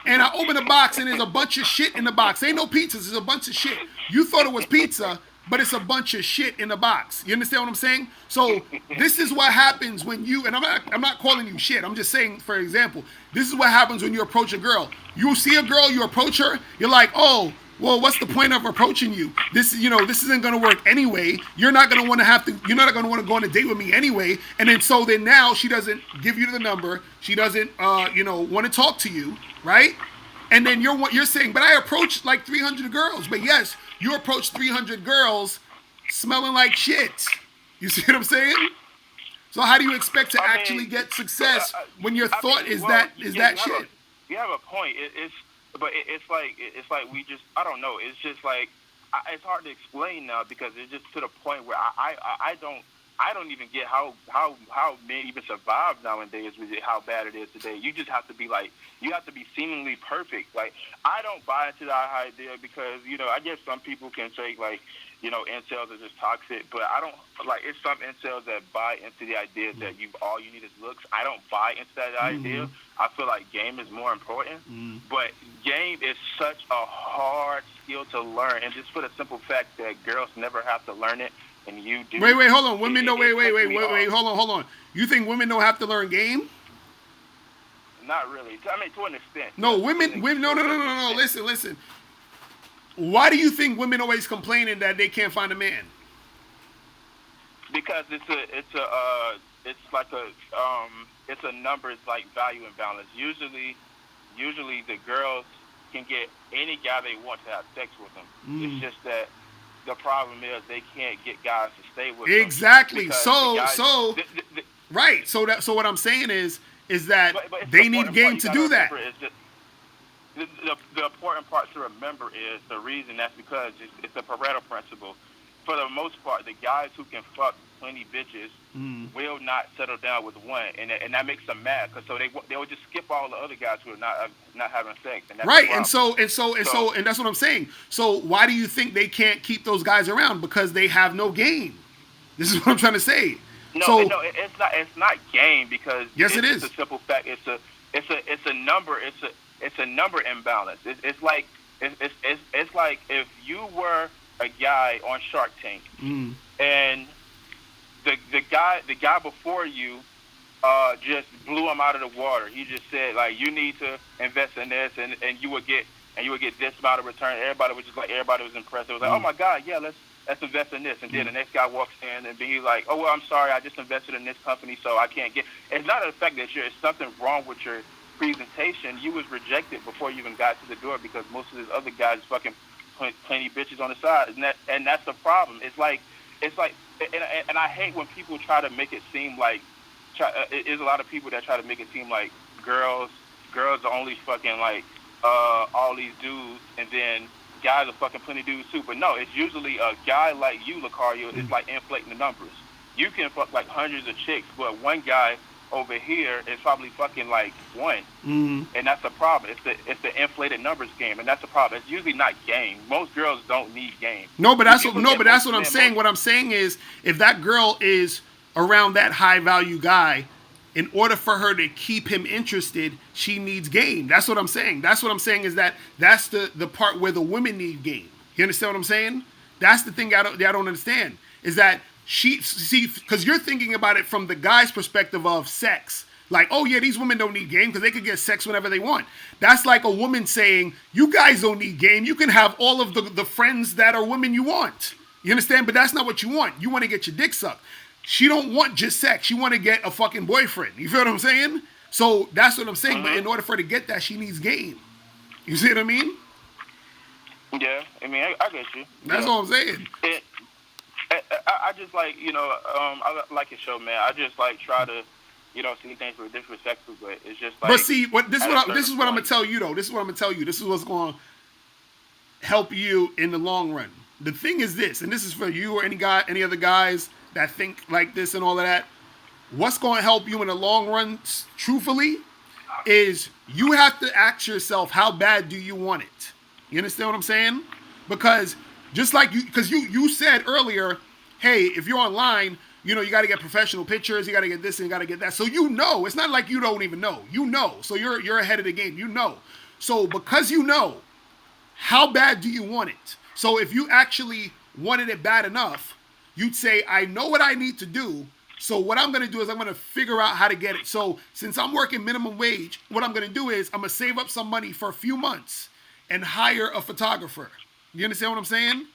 And I open the box and there's a bunch of shit in the box. Ain't no pizzas, there's a bunch of shit. You thought it was pizza, but it's a bunch of shit in the box. You understand what I'm saying? So this is what happens when you, and I'm not calling you shit. I'm just saying, for example, this is what happens when you approach a girl. You see a girl, you approach her, you're like, oh, well, what's the point of approaching you? This isn't going to work anyway. You're not going to want to go on a date with me anyway. And then now she doesn't give you the number. She doesn't, want to talk to you, right? And then you're saying, but I approached like 300 girls. But yes, you approached 300 girls smelling like shit. You see what I'm saying? So how do you expect to actually get success when your thought is that shit? You have a point. But it's like we just, I don't know. It's just like, it's hard to explain now, because it's just to the point where I don't even get how men even survive nowadays with how bad it is today. You just have to be like, you have to be seemingly perfect. Like, I don't buy into that idea, because, I guess some people can say, like, incels are just toxic, but I don't, like, it's some incels that buy into the idea that all you need is looks. I don't buy into that idea. I feel like game is more important, but game is such a hard skill to learn, and just for the simple fact that girls never have to learn it, and you do. Wait, hold on. Women don't. Wait. Hold on. You think women don't have to learn game? Not really. I mean, to an extent. No, women. No. Listen. Why do you think women always complaining that they can't find a man? Because it's a numbers, like, value imbalance. Usually the girls can get any guy they want to have sex with them. It's just that the problem is they can't get guys to stay with them. Exactly. So what I'm saying is that they need game to do that. The important part to remember is the reason. That's because it's the Pareto principle. For the most part, the guys who can fuck 20 bitches will not settle down with one, and that makes them mad, because they will just skip all the other guys who are not having sex. And that's right, and that's what I'm saying. So why do you think they can't keep those guys around? Because they have no game. This is what I'm trying to say. No, it's not game, because yes, it is. It's a simple fact. It's a number. It's a number imbalance. It's like if you were a guy on Shark Tank, and the guy before you just blew him out of the water. He just said like, you need to invest in this, and you would get this amount of return. Everybody was just like, everybody was impressed. It was like, oh my God, yeah, let's invest in this. And then the next guy walks in and he's like, oh well, I'm sorry, I just invested in this company, so I can't get. It's not the fact that it's something wrong with your presentation. You was rejected before you even got to the door because most of these other guys fucking plenty bitches on the side, and that's the problem. It's like, and I hate when people try to make it seem like. There's a lot of people that try to make it seem like girls are only fucking like all these dudes, and then guys are fucking plenty dudes too. But no, it's usually a guy like you, Locario, is like inflating the numbers. You can fuck like hundreds of chicks, but one guy over here is probably fucking like one, and that's the problem. It's the inflated numbers game, and that's the problem. It's usually not game. Most girls don't need game. But that's what I'm saying. What I'm saying is, if that girl is around that high value guy, in order for her to keep him interested, she needs game. That's what I'm saying. That's what I'm saying is that's the part where the women need game. You understand what I'm saying? That's the thing I don't understand is that because you're thinking about it from the guy's perspective of sex. Like, oh yeah, these women don't need game because they could get sex whenever they want. That's like a woman saying, you guys don't need game. You can have all of the friends that are women you want. You understand? But that's not what you want. You want to get your dick sucked. She don't want just sex. She want to get a fucking boyfriend. You feel what I'm saying? So that's what I'm saying. But in order for her to get that, she needs game. You see what I mean? Yeah, I mean, I get you. That's what I'm saying. I just like, I like your show, man. I just like try to, see things with different perspective, but it's just like. But see, this is what I'm gonna tell you though. This is what I'm gonna tell you. This is what's going to help you in the long run. The thing is this, and this is for you or any other guys that think like this and all of that. What's going to help you in the long run, truthfully, is you have to ask yourself, how bad do you want it? You understand what I'm saying? Because just like you said earlier, hey, if you're online, you got to get professional pictures, you got to get this and you got to get that. So it's not like you don't even know. So you're ahead of the game. So because how bad do you want it? So if you actually wanted it bad enough, you'd say, I know what I need to do. So what I'm going to do is I'm going to figure out how to get it. So since I'm working minimum wage, what I'm going to do is I'm going to save up some money for a few months and hire a photographer. You understand what I'm saying?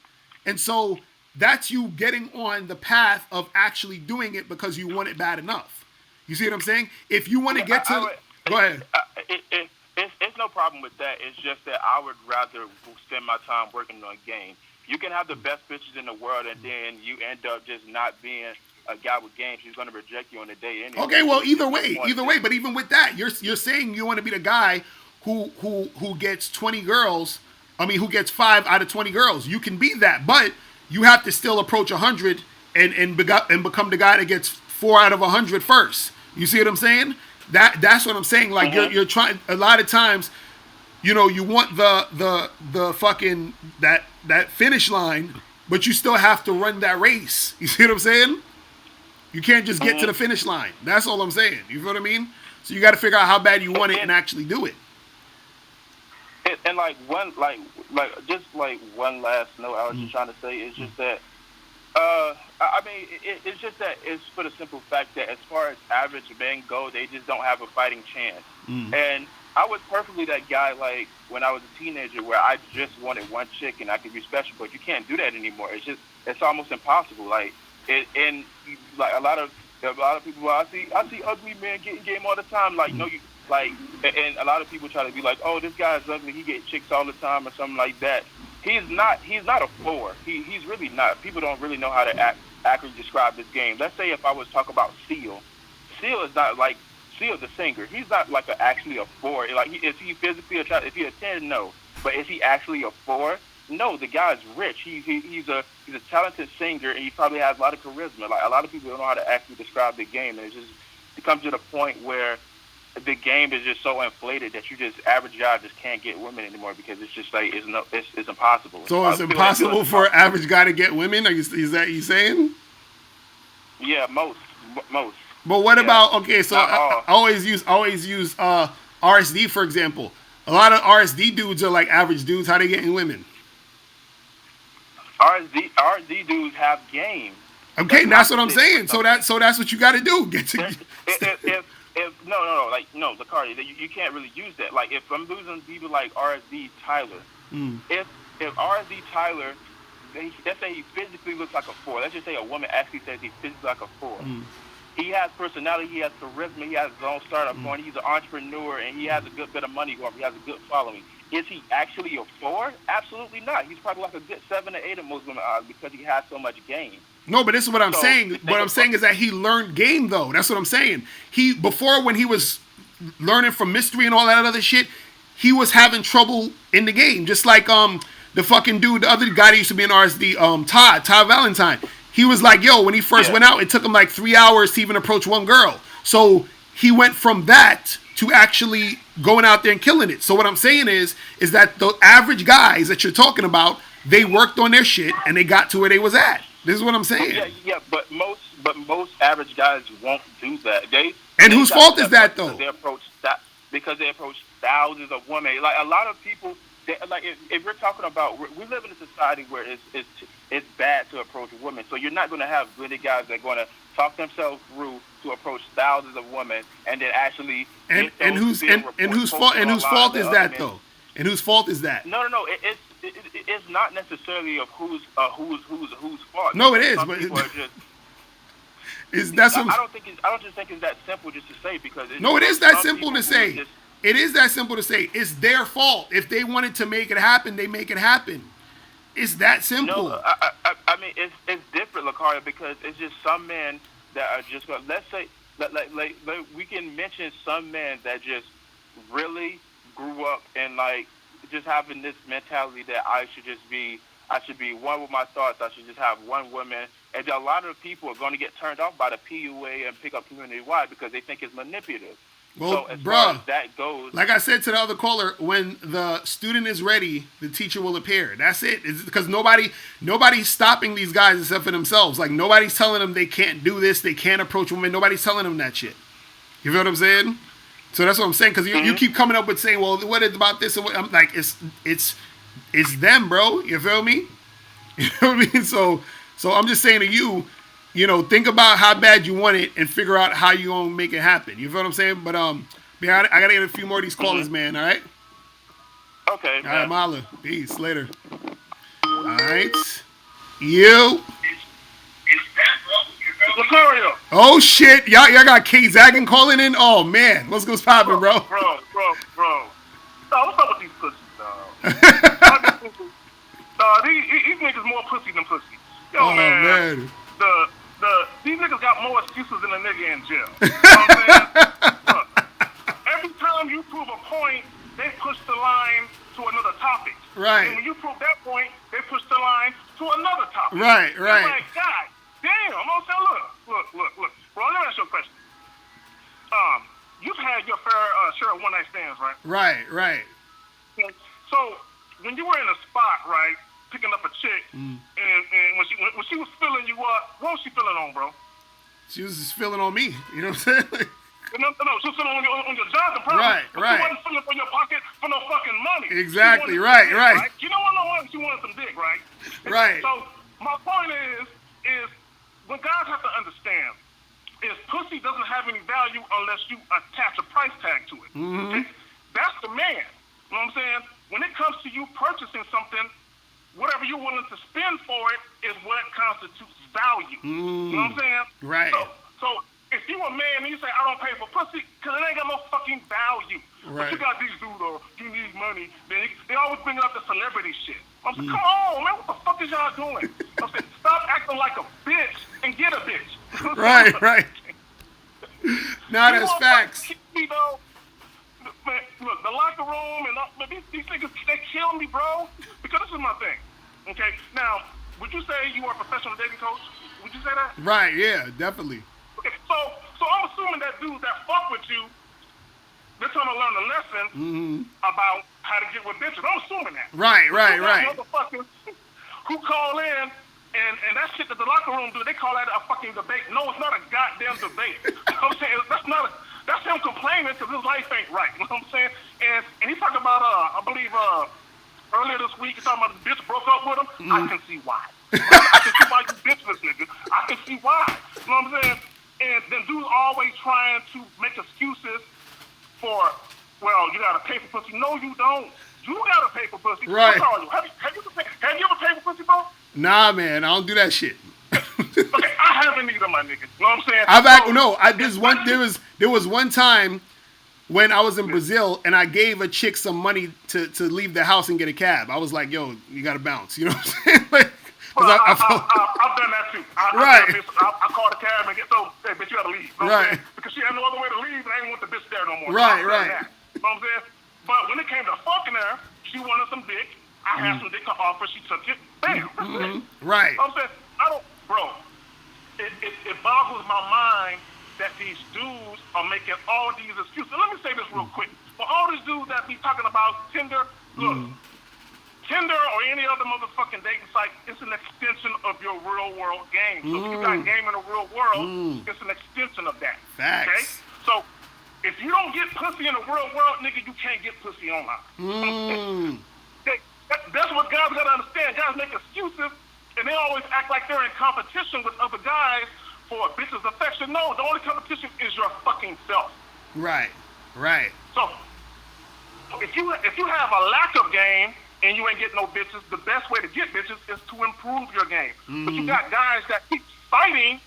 And so that's you getting on the path of actually doing it because you want it bad enough. You see what I'm saying? If you want to get to... Go ahead. It's no problem with that. It's just that I would rather spend my time working on a game. You can have the best bitches in the world, and then you end up just not being a guy with game. She's going to reject you on the day anyway. Okay, well, either way. But even with that, you're saying you want to be the guy who gets 20 girls. I mean, who gets 5 out of 20 girls. You can be that, but you have to still approach 100 and become the guy that gets 4 out of 100 first. You see what I'm saying? That's what I'm saying. Like you're trying. A lot of times, you want the fucking that finish line, but you still have to run that race. You see what I'm saying? You can't just get to the finish line. That's all I'm saying. You feel what I mean? So you got to figure out how bad you want it and actually do it. And one last note I was just trying to say is just that. I mean, it's just that it's for the simple fact that as far as average men go, they just don't have a fighting chance. And I was perfectly that guy, like, when I was a teenager where I just wanted one chick and I could be special, but you can't do that anymore. It's almost impossible. Like, and a lot of people, I see ugly men getting game all the time. Like, and a lot of people try to be like, oh, this guy's ugly, he get chicks all the time or something like that. He's not a 4. He's really not. People don't really know how to accurately describe this game. Let's say if I was talking about Seal is not like Seal the singer. He's not like actually a 4. Like, is he physically attractive? If he's a 10, no. But is he actually a 4? No. The guy's rich. He's a talented singer, and he probably has a lot of charisma. Like, a lot of people don't know how to actually describe the game, and it comes to the point where the game is just so inflated that average guy just can't get women anymore because it's just like it's impossible. So it's impossible for an average guy to get women? Is that you saying? Yeah, most. But what about so I always use RSD for example. A lot of RSD dudes are like average dudes. How they getting women? RSD dudes have game. Okay, that's what I'm saying. So that's what you got to do. Get to. No, like no, Locario, you can't really use that. Like if I'm losing people like RSD Tyler, if RSD Tyler, let's say he physically looks like a 4. Let's just say a woman actually says he physically like a 4. He has personality, he has charisma, he has his own startup going, he's an entrepreneur, and he has a good bit of money going, he has a good following. Is he actually a 4? Absolutely not. He's probably like a good 7 or 8 in most women's eyes because he has so much game. No, but this is what I'm saying. What I'm saying is that he learned game, though. That's what I'm saying. Before, when he was learning from mystery and all that other shit, he was having trouble in the game. Just like the fucking dude, the other guy that used to be in RSD, Todd Valentine. He was like, yo, when he first went out, it took him like 3 hours to even approach one girl. So he went from that to actually going out there and killing it. So what I'm saying is that the average guys that you're talking about, they worked on their shit and they got to where they was at. This is what I'm saying. Yeah, but most average guys won't do that. Whose fault is that though? Because they approach thousands of women. Like a lot of people, like if we're talking about, we live in a society where it's bad to approach women. So you're not going to have good guys that are going to talk themselves through to approach thousands of women and then actually. And whose fault is that though? And whose fault is that? No. It's not necessarily of whose fault. No, it is. But I don't just think it's that simple just to say because. No, it is that simple to say. It is that simple to say. It's their fault. If they wanted to make it happen, they make it happen. It's that simple. No, I mean it's different, Locario, because it's just some men that are just. Let's say like we can mention some men that just really grew up and like just having this mentality that I should be one with my thoughts. I should just have one woman. And a lot of people are going to get turned off by the PUA and pick up community wide because they think it's manipulative. Well, so bruh, that goes. Like I said to the other caller, when the student is ready, the teacher will appear. That's it. It's because nobody's stopping these guys except for themselves. Like nobody's telling them they can't do this, they can't approach women. Nobody's telling them that shit. You feel what I'm saying? So that's what I'm saying. Because you keep coming up with saying, well, what is about this? And what? I'm like, it's them, bro. You feel me? You know what I mean? So I'm just saying to you, think about how bad you want it and figure out how you gonna make it happen. You feel what I'm saying? But I gotta get a few more of these callers, man. All right. Okay. All right, Mala. Peace. Later. All right. You. Locario. Oh shit! Y'all got K Zaggin calling in. Oh man, what's poppin', bro? Bro. No, what's up with these pussies, dog? These niggas more pussy than pussy. Yo, man. These niggas got more excuses than a nigga in jail. You know what I'm saying? Look, every time you prove a point, they push the line to another topic. Right. And when you prove that point, they push the line to another topic. Right. It's like, God damn, I'm gonna say, look. Bro, let me ask you a question. You've had your fair share of one-night stands, right? Right. So, when you were in a spot, right, picking up a chick, and when she was filling you up, what was she filling on, bro? She was just filling on me. You know what I'm saying? No, she was filling on your job, the problem. Right. She wasn't filling from your pocket for no fucking money. Exactly, right. She don't want no money, she wanted some dick, right? Right. So, my point is what guys have to understand is pussy doesn't have any value unless you attach a price tag to it. Okay? That's the man. You know what I'm saying? When it comes to you purchasing something, whatever you're willing to spend for it is what constitutes value. You know what I'm saying? Right. So if you a man and you say, I don't pay for pussy, because it ain't got no fucking value. Right. But you got these dudes, you need money. They always bring up the celebrity shit. I'm saying, come on, man, what the fuck is y'all doing? I'm saying, stop acting like a bitch and get a bitch. Right. Now that's facts. Me, though. Man, look, the locker room and these niggas, they kill me, bro. Because this is my thing. Okay, now, would you say you are a professional dating coach? Would you say that? Right, yeah, definitely. Okay, so I'm assuming that dudes that fuck with you, they're trying to learn a lesson about how to get with bitches. I'm assuming that. Right. Motherfuckers who call in and that shit that the locker room do, they call that a fucking debate. No, it's not a goddamn debate. You know what I'm saying? That's him complaining because his life ain't right. You know what I'm saying? And he talked about, I believe, earlier this week, he talking about the bitch broke up with him. I can see why. I can see why you bitchless, nigga. I can see trying to make excuses for, well, you gotta pay for pussy. No, you don't. You gotta pay for pussy. Right. What are you? Have you ever paid for pussy, bro? Nah, man, I don't do that shit. Okay, I haven't either, my nigga. You know what I'm saying? There was one time when I was in Brazil and I gave a chick some money to leave the house and get a cab. I was like, yo, you gotta bounce. You know what I'm saying? Like, I've done that too. Right. I called a cab and hey, bitch, you gotta leave. You know what I'm saying? Because she had no other way to leave and I didn't want the bitch there no more. Right. You know what I'm saying? But when it came to fucking her, she wanted some dick. I had some dick to offer. She took it. Bam. That's it. Right. You know what I'm saying? Bro, it boggles my mind that these dudes are making all these excuses. Let me say this real quick. For all these dudes that be talking about Tinder, look, Tinder or any other motherfucking dating site, it's an extension of your real world game. So if you got game in the real world, it's an extension of that. Facts. Okay? So if you don't get pussy in the real world, nigga, you can't get pussy online. That's what guys gotta understand. Guys make excuses and they always act like they're in competition with other guys for a bitch's affection. No, the only competition is your fucking self. Right. So if you have a lack of game and you ain't getting no bitches, the best way to get bitches is to improve your game. But you got guys that keep fighting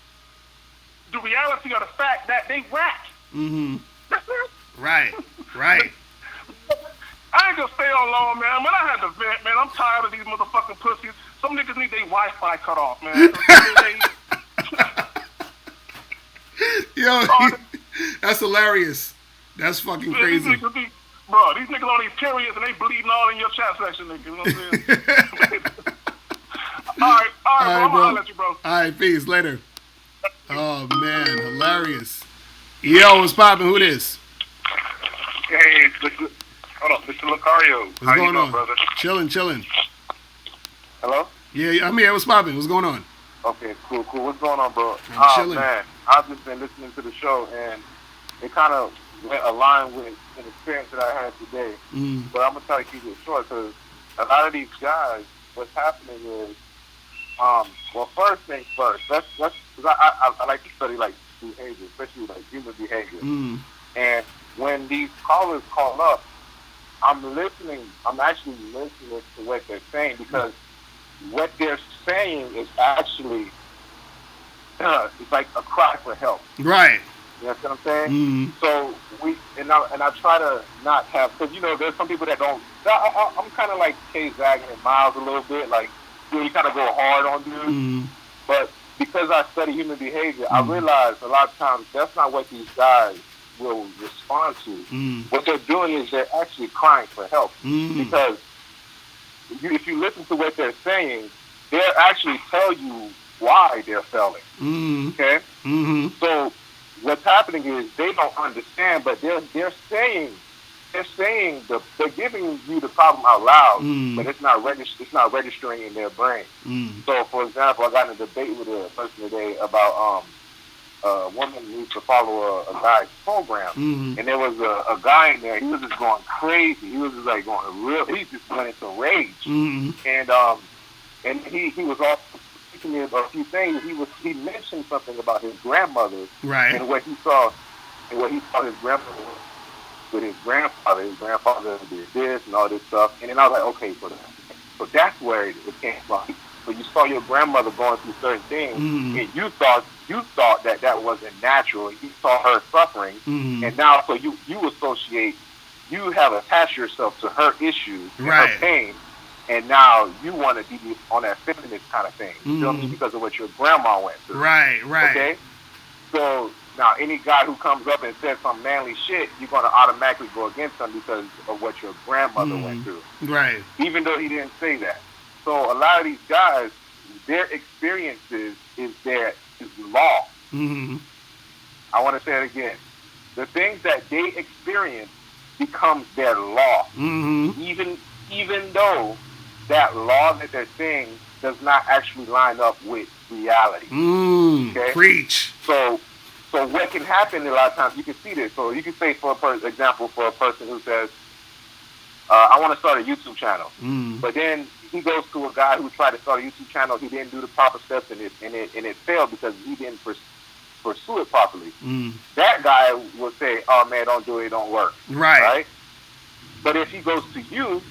the reality of the fact that they whack. That's it. Right. I ain't gonna stay on long, man. When I had to vent, man, I'm tired of these motherfucking pussies. Some niggas need their Wi-Fi cut off, man. Yo, that's hilarious. That's fucking crazy. These niggas on these periods and they bleeding all in your chat section, nigga. You know what I'm saying? all right, bro. I'm gonna holler at you, bro. All right, peace. Later. Oh, man. Hilarious. Yo, what's poppin'? Who this? Hey, hold on, Mr. Locario. What's How going you doing, on? brother? Chilling. Hello? Yeah, I'm here. What's poppin'? What's going on? Okay, cool. What's going on, bro? I'm chilling. Man, I've just been listening to the show, and it kind of went aligned with an experience that I had today. But I'm going to try to keep it short, because a lot of these guys, what's happening is, well, first things first, because I like to study, like, behavior, especially, like, human behavior. And when these callers call up, I'm actually listening to what they're saying, because what they're saying is actually, it's like a cry for help. Right. You know what I'm saying? So I try to not have, because, you know, there's some people that don't, I'm kind of like K-zagging and Miles a little bit, like, you kind of go hard on dudes. But because I study human behavior, I realize a lot of times that's not what these guys will respond to. What they're doing is they're actually crying for help. Because if you listen to what they're saying, they'll actually tell you why they're failing. Okay? So what's happening is they don't understand, but they're giving you the problem out loud, but it's not registering in their brain. So, for example, I got in a debate with a person today about a woman who used to follow a guy's program, and there was a guy in there. He was just going crazy. He was just like going real. He just went into rage, and he was also teaching me about a few things. He mentioned something about his grandmother, right, and what he saw his grandmother with his grandfather. His grandfather did this and all this stuff, and then I was like, okay, so that's where it came from. So you saw your grandmother going through certain things, and you thought that wasn't natural. You saw her suffering, and now so you associate, you have attached yourself to her issues, and her pain, and now you want to be on that feminist kind of thing. You know what I mean? Because of what your grandma went through. Right. Okay. So now any guy who comes up and says some manly shit, you're gonna automatically go against him because of what your grandmother went through. Right. Even though he didn't say that. So a lot of these guys, their experiences is law. I want to say it again. The things that they experience becomes their law. Even though that law that they're saying does not actually line up with reality. Okay? Preach. So what can happen a lot of times, you can see this. So you can say, for example, for a person who says, I want to start a YouTube channel. But then he goes to a guy who tried to start a YouTube channel. He didn't do the proper steps, and it failed because he didn't pursue it properly. That guy will say, "Oh man, don't do it, don't work." Right. But if he goes to you,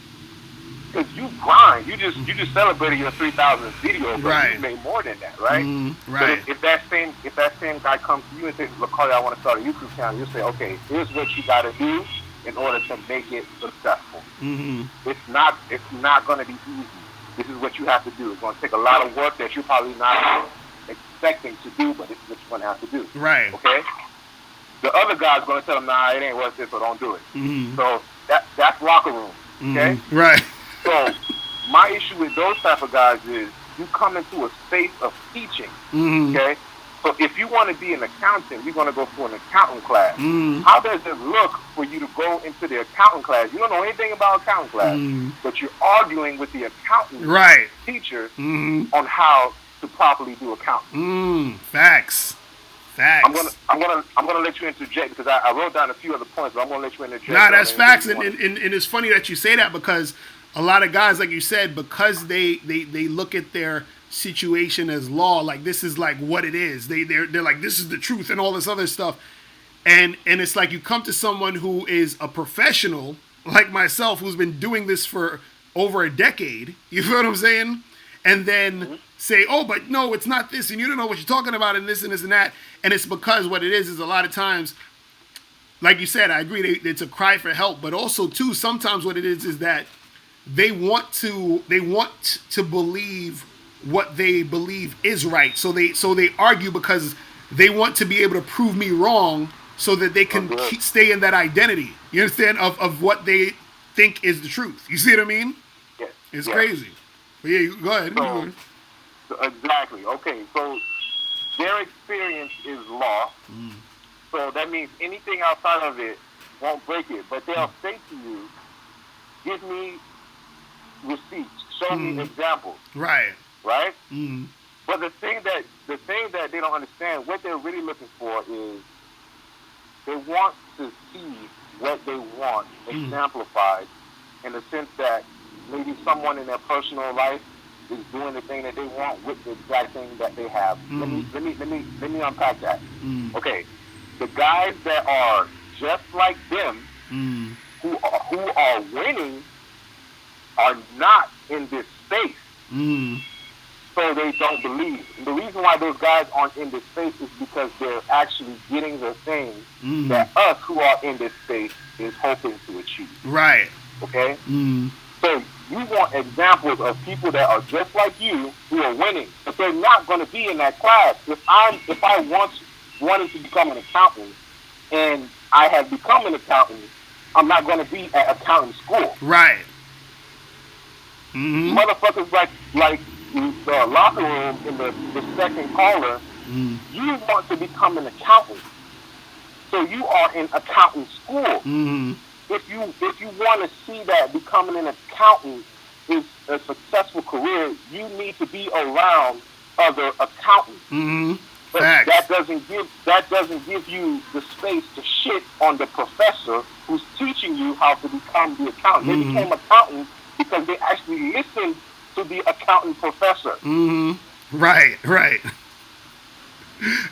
because you grind, you just celebrated your 3,000 video, but you made more than that, right? But if that same guy comes to you and says, "Locario, I want to start a YouTube channel," you say, "Okay, here's what you got to do in order to make it successful. It's not going to be easy. This is what you have to do. It's going to take a lot of work that you're probably not expecting to do, but it's what you're going to have to do." Right. Okay. The other guy's going to tell him, "Nah, it ain't worth it, so don't do it." So that's locker room. Okay. Right. So my issue with those type of guys is you come into a space of teaching. Okay. So if you want to be an accountant, you're going to go for an accounting class. How does it look for you to go into the accounting class? You don't know anything about accounting class, but you're arguing with the accountant teacher on how to properly do accounting. Facts. I'm gonna let you interject because I wrote down a few other points, but I'm gonna let you interject. Nah, that's facts, and it's funny that you say that because a lot of guys, like you said, because they look at their situation as law, like this is like what it is. They're like this is the truth and all this other stuff, and it's like you come to someone who is a professional like myself who's been doing this for over a decade. You feel what I'm saying? And then say, "Oh, but no, it's not this, and you don't know what you're talking about, and this and this and that." And it's because what it is a lot of times, like you said, I agree, it's a cry for help, but also too sometimes what it is that they want to believe what they believe is right. So they argue because they want to be able to prove me wrong so that they can stay in that identity. You understand? Of what they think is the truth. You see what I mean? Yes. It's crazy. But yeah, go ahead. So, exactly. Okay. So their experience is law. So that means anything outside of it won't break it. But they'll say to you, "Give me receipts. Show me examples." Right. But the thing that they don't understand, what they're really looking for is they want to see what they want exemplified in the sense that maybe someone in their personal life is doing the thing that they want with the exact thing that they have. Let me unpack that. Okay, the guys that are just like them, who are winning, are not in this space. So they don't believe. The reason why those guys aren't in this space is because they're actually getting the things that us who are in this space is hoping to achieve. Right. Okay? So you want examples of people that are just like you who are winning, but they're not going to be in that class. If I wanted to become an accountant and I have become an accountant, I'm not going to be at accounting school. Right. Motherfuckers like the locker room in the second caller, you want to become an accountant. So you are in accounting school. If you want to see that becoming an accountant is a successful career, you need to be around other accountants. But that doesn't give you the space to shit on the professor who's teaching you how to become the accountant. They became accountants because they actually listened to the accountant professor. Right.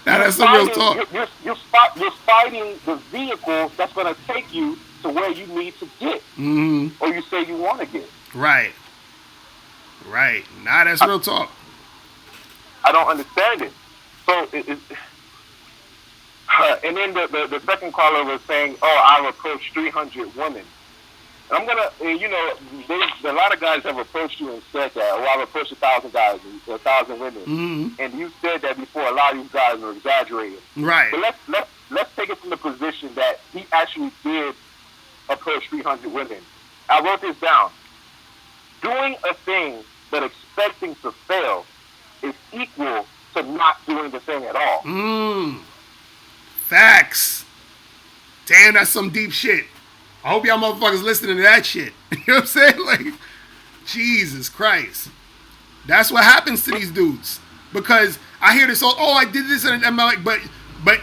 Now that's the real talk. You're fighting the vehicle that's going to take you to where you need to get, or you say you want to get. Right. Now that's real talk. I don't understand it. So and then the second caller was saying, "Oh, I've approached 300 women." And I'm gonna, a lot of guys have approached you and said that, "Oh, I've approached 1,000 guys, 1,000 women," and you said that before. A lot of these guys are exaggerating. Right. But let's take it from the position that he actually did approach 300 women. I wrote this down. Doing a thing but expecting to fail is equal to not doing the thing at all. Facts. Damn, that's some deep shit. I hope y'all motherfuckers listening to that shit. You know what I'm saying? Like, Jesus Christ. That's what happens to these dudes. Because I hear this all, "Oh, I did this," and I'm like, but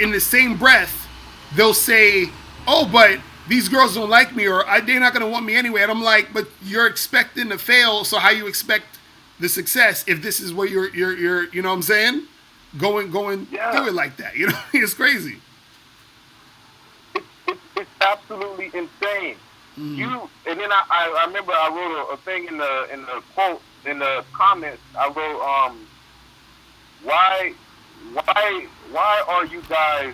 in the same breath, they'll say, "Oh, but these girls don't like me," or "they're not going to want me anyway." And I'm like, but you're expecting to fail, so how you expect the success if this is where you're you know what I'm saying? going through it like that. You know, it's crazy. It's absolutely insane. And then I remember I wrote a thing in the quote in the comments. I wrote why are you guys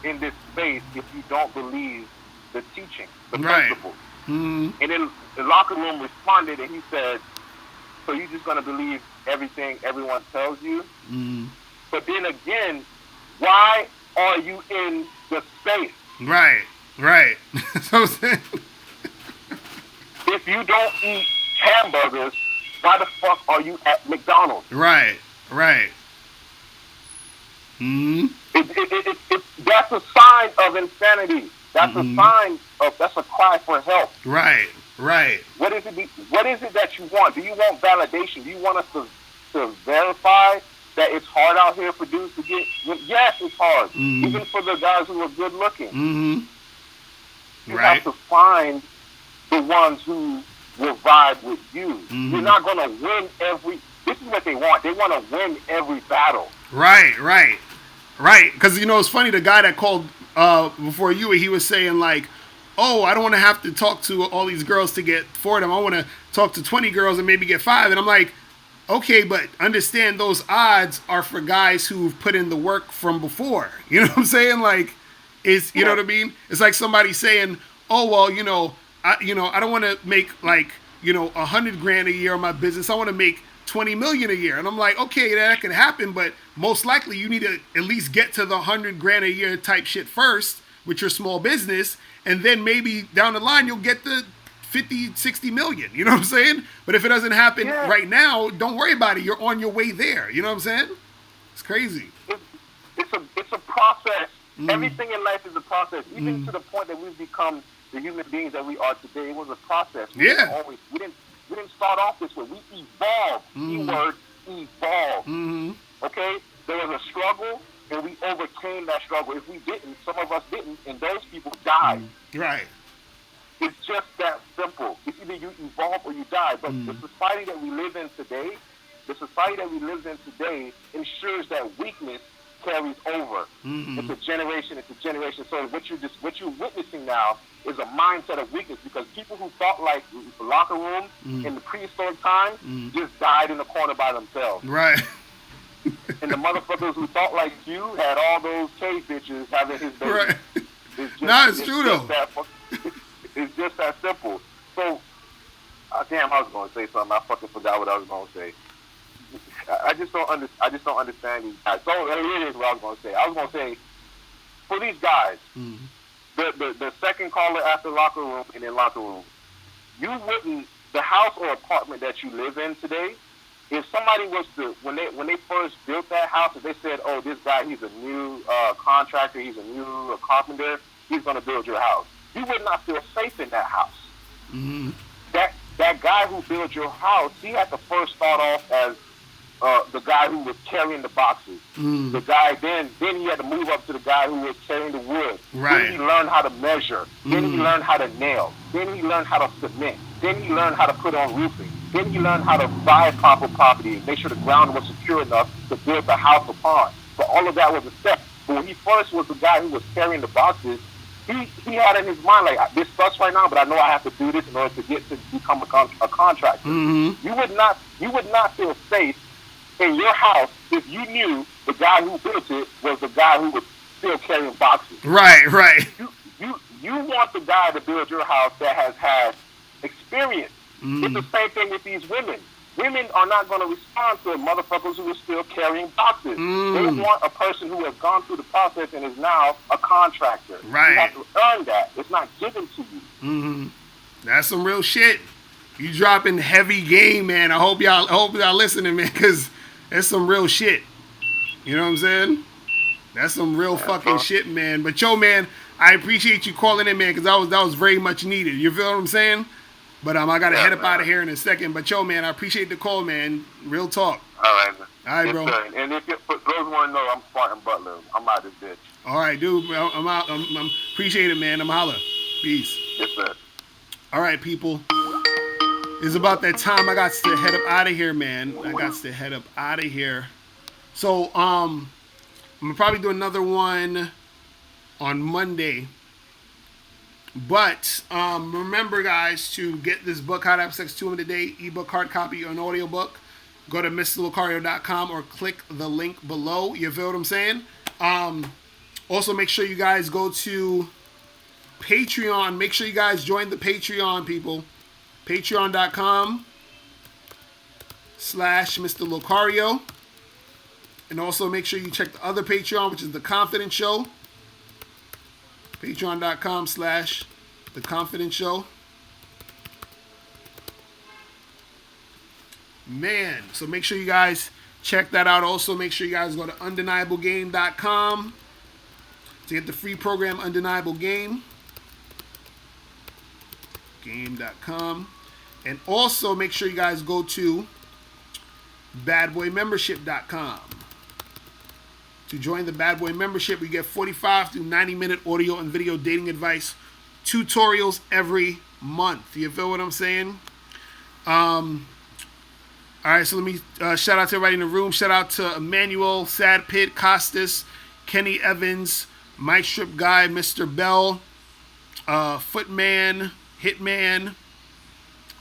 in this space if you don't believe the teaching, the principles? And then the locker room responded, and he said, "So you're just gonna believe everything everyone tells you?" But then again, why are you in the space? Right. So if you don't eat hamburgers, why the fuck are you at McDonald's? Right. That's a sign of insanity. That's a sign of, that's a cry for help. Right. What is it that you want? Do you want validation? Do you want us to verify that it's hard out here for dudes to get? Yes, it's hard. Even for the guys who are good looking. You have to find the ones who will vibe with you. You're not going to win this is what they want. They want to win every battle. Right. Because, you know, it's funny, the guy that called before you, he was saying like, oh, I don't want to have to talk to all these girls to get 4 of them. I want to talk to 20 girls and maybe get 5. And I'm like, okay, but understand those odds are for guys who've put in the work from before. You know what I'm saying? Like, you know what I mean? It's like somebody saying, oh, well, I don't want to make like, $100,000 a year on my business. I want to make 20 million a year. And I'm like, okay, that can happen, but most likely you need to at least get to the 100,000 a year type shit first with your small business. And then maybe down the line, you'll get the 50, 60 million. You know what I'm saying? But if it doesn't happen right now, don't worry about it. You're on your way there. You know what I'm saying? It's crazy. It's a process. Everything in life is a process. Even to the point that we've become the human beings that we are today, it was a process. We didn't start off this way. We evolved. Keyword, evolved. Okay? There was a struggle, and we overcame that struggle. If we didn't, some of us didn't, and those people died. Right. It's just that simple. It's either you evolve or you die. But the society that we live in today, ensures that weakness carries over. It's a generation. So what you're witnessing now is a mindset of weakness, because people who thought like the locker room in the prehistoric time just died in the corner by themselves. Right. And the motherfuckers who thought like you had all those cave bitches having his baby. Right. It's true though. It's just that simple. So, damn, I was going to say something. I fucking forgot what I was going to say. I just don't understand these guys. So it is what I was going to say. I was going to say, for these guys, the second caller after locker room and in locker room, you wouldn't, the house or apartment that you live in today, if somebody was to, when they first built that house, if they said, oh, this guy, he's a new contractor, he's a new carpenter, he's going to build your house, you would not feel safe in that house. That guy who built your house, he had to first start off as the guy who was carrying the boxes. The guy, then he had to move up to the guy who was carrying the wood. Right. Then he learned how to measure. Then he learned how to nail. Then he learned how to cement. Then he learned how to put on roofing. Then he learned how to buy proper property and make sure the ground was secure enough to build the house upon. But all of that was a step. But when he first was the guy who was carrying the boxes, he had in his mind, like, this sucks right now, but I know I have to do this in order to get to become a contractor. You would not feel safe in your house if you knew the guy who built it was the guy who was still carrying boxes. Right. You want the guy to build your house that has had experience. It's the same thing with these women. Women are not going to respond to motherfuckers who are still carrying boxes. They want a person who has gone through the process and is now a contractor. Right. You have to earn that. It's not given to you. That's some real shit. You dropping heavy game, man. I hope y'all listening, man, because that's some real shit. You know what I'm saying? That's some real fucking shit, man. But yo, man, I appreciate you calling in, man, because that was very much needed. You feel what I'm saying? But I got to head up out of here in a second. But yo, man, I appreciate the call, man. Real talk. All right, man. All right, bro. Sir. And if for those want to know, I'm Spartan Butler. I'm out of this bitch. All right, dude. I'm out. I'm appreciate it, man. I'm holla. Peace. Yes, sir. All right, people. It's about that time. I got to head up out of here, man. I got to head up out of here. So I'm gonna probably do another one on Monday. But remember, guys, to get this book, How to Have Sex 2 Women a Day, ebook, hard copy, or an audiobook, go to MrLocario.com or click the link below. You feel what I'm saying? Also, make sure you guys go to Patreon. Make sure you guys join the Patreon, people. Patreon.com/Mr. Locario. And also make sure you check the other Patreon, which is The Confidence Show. Patreon.com/The Confidence Show. Man, so make sure you guys check that out. Also, make sure you guys go to undeniablegame.com to get the free program Undeniable Game. Game.com. And also make sure you guys go to badboymembership.com. To join the Bad Boy membership, you get 45 to 90-minute audio and video dating advice tutorials every month. You feel what I'm saying? All right, so let me shout out to everybody in the room. Shout out to Emmanuel, Sad Pit, Costas, Kenny Evans, Mike Strip Guy, Mr. Bell, Footman, Hitman,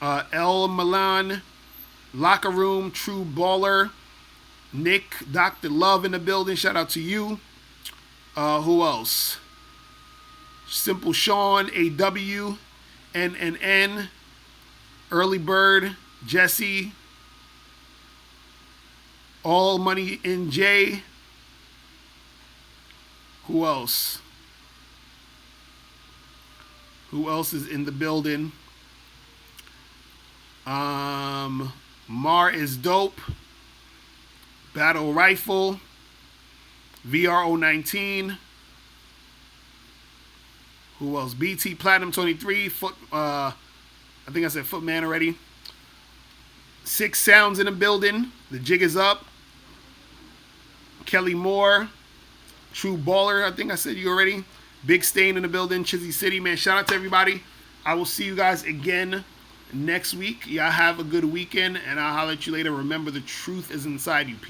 El Milan, Locker Room, True Baller, Nick, Dr. Love in the building. Shout out to you. Who else? Simple Sean, AW, NNN, Early Bird, Jesse, All Money NJ. Who else? Who else is in the building? Mar is dope. Battle Rifle, VRO19. Who else? BT Platinum 23. I think I said Footman already. 6 Sounds in the building. The jig is up. Kelly Moore, True Baller. I think I said you already. Big Stain in the building. Chizzy City, man. Shout out to everybody. I will see you guys again next week. Y'all have a good weekend, and I'll holler at you later. Remember, the truth is inside you.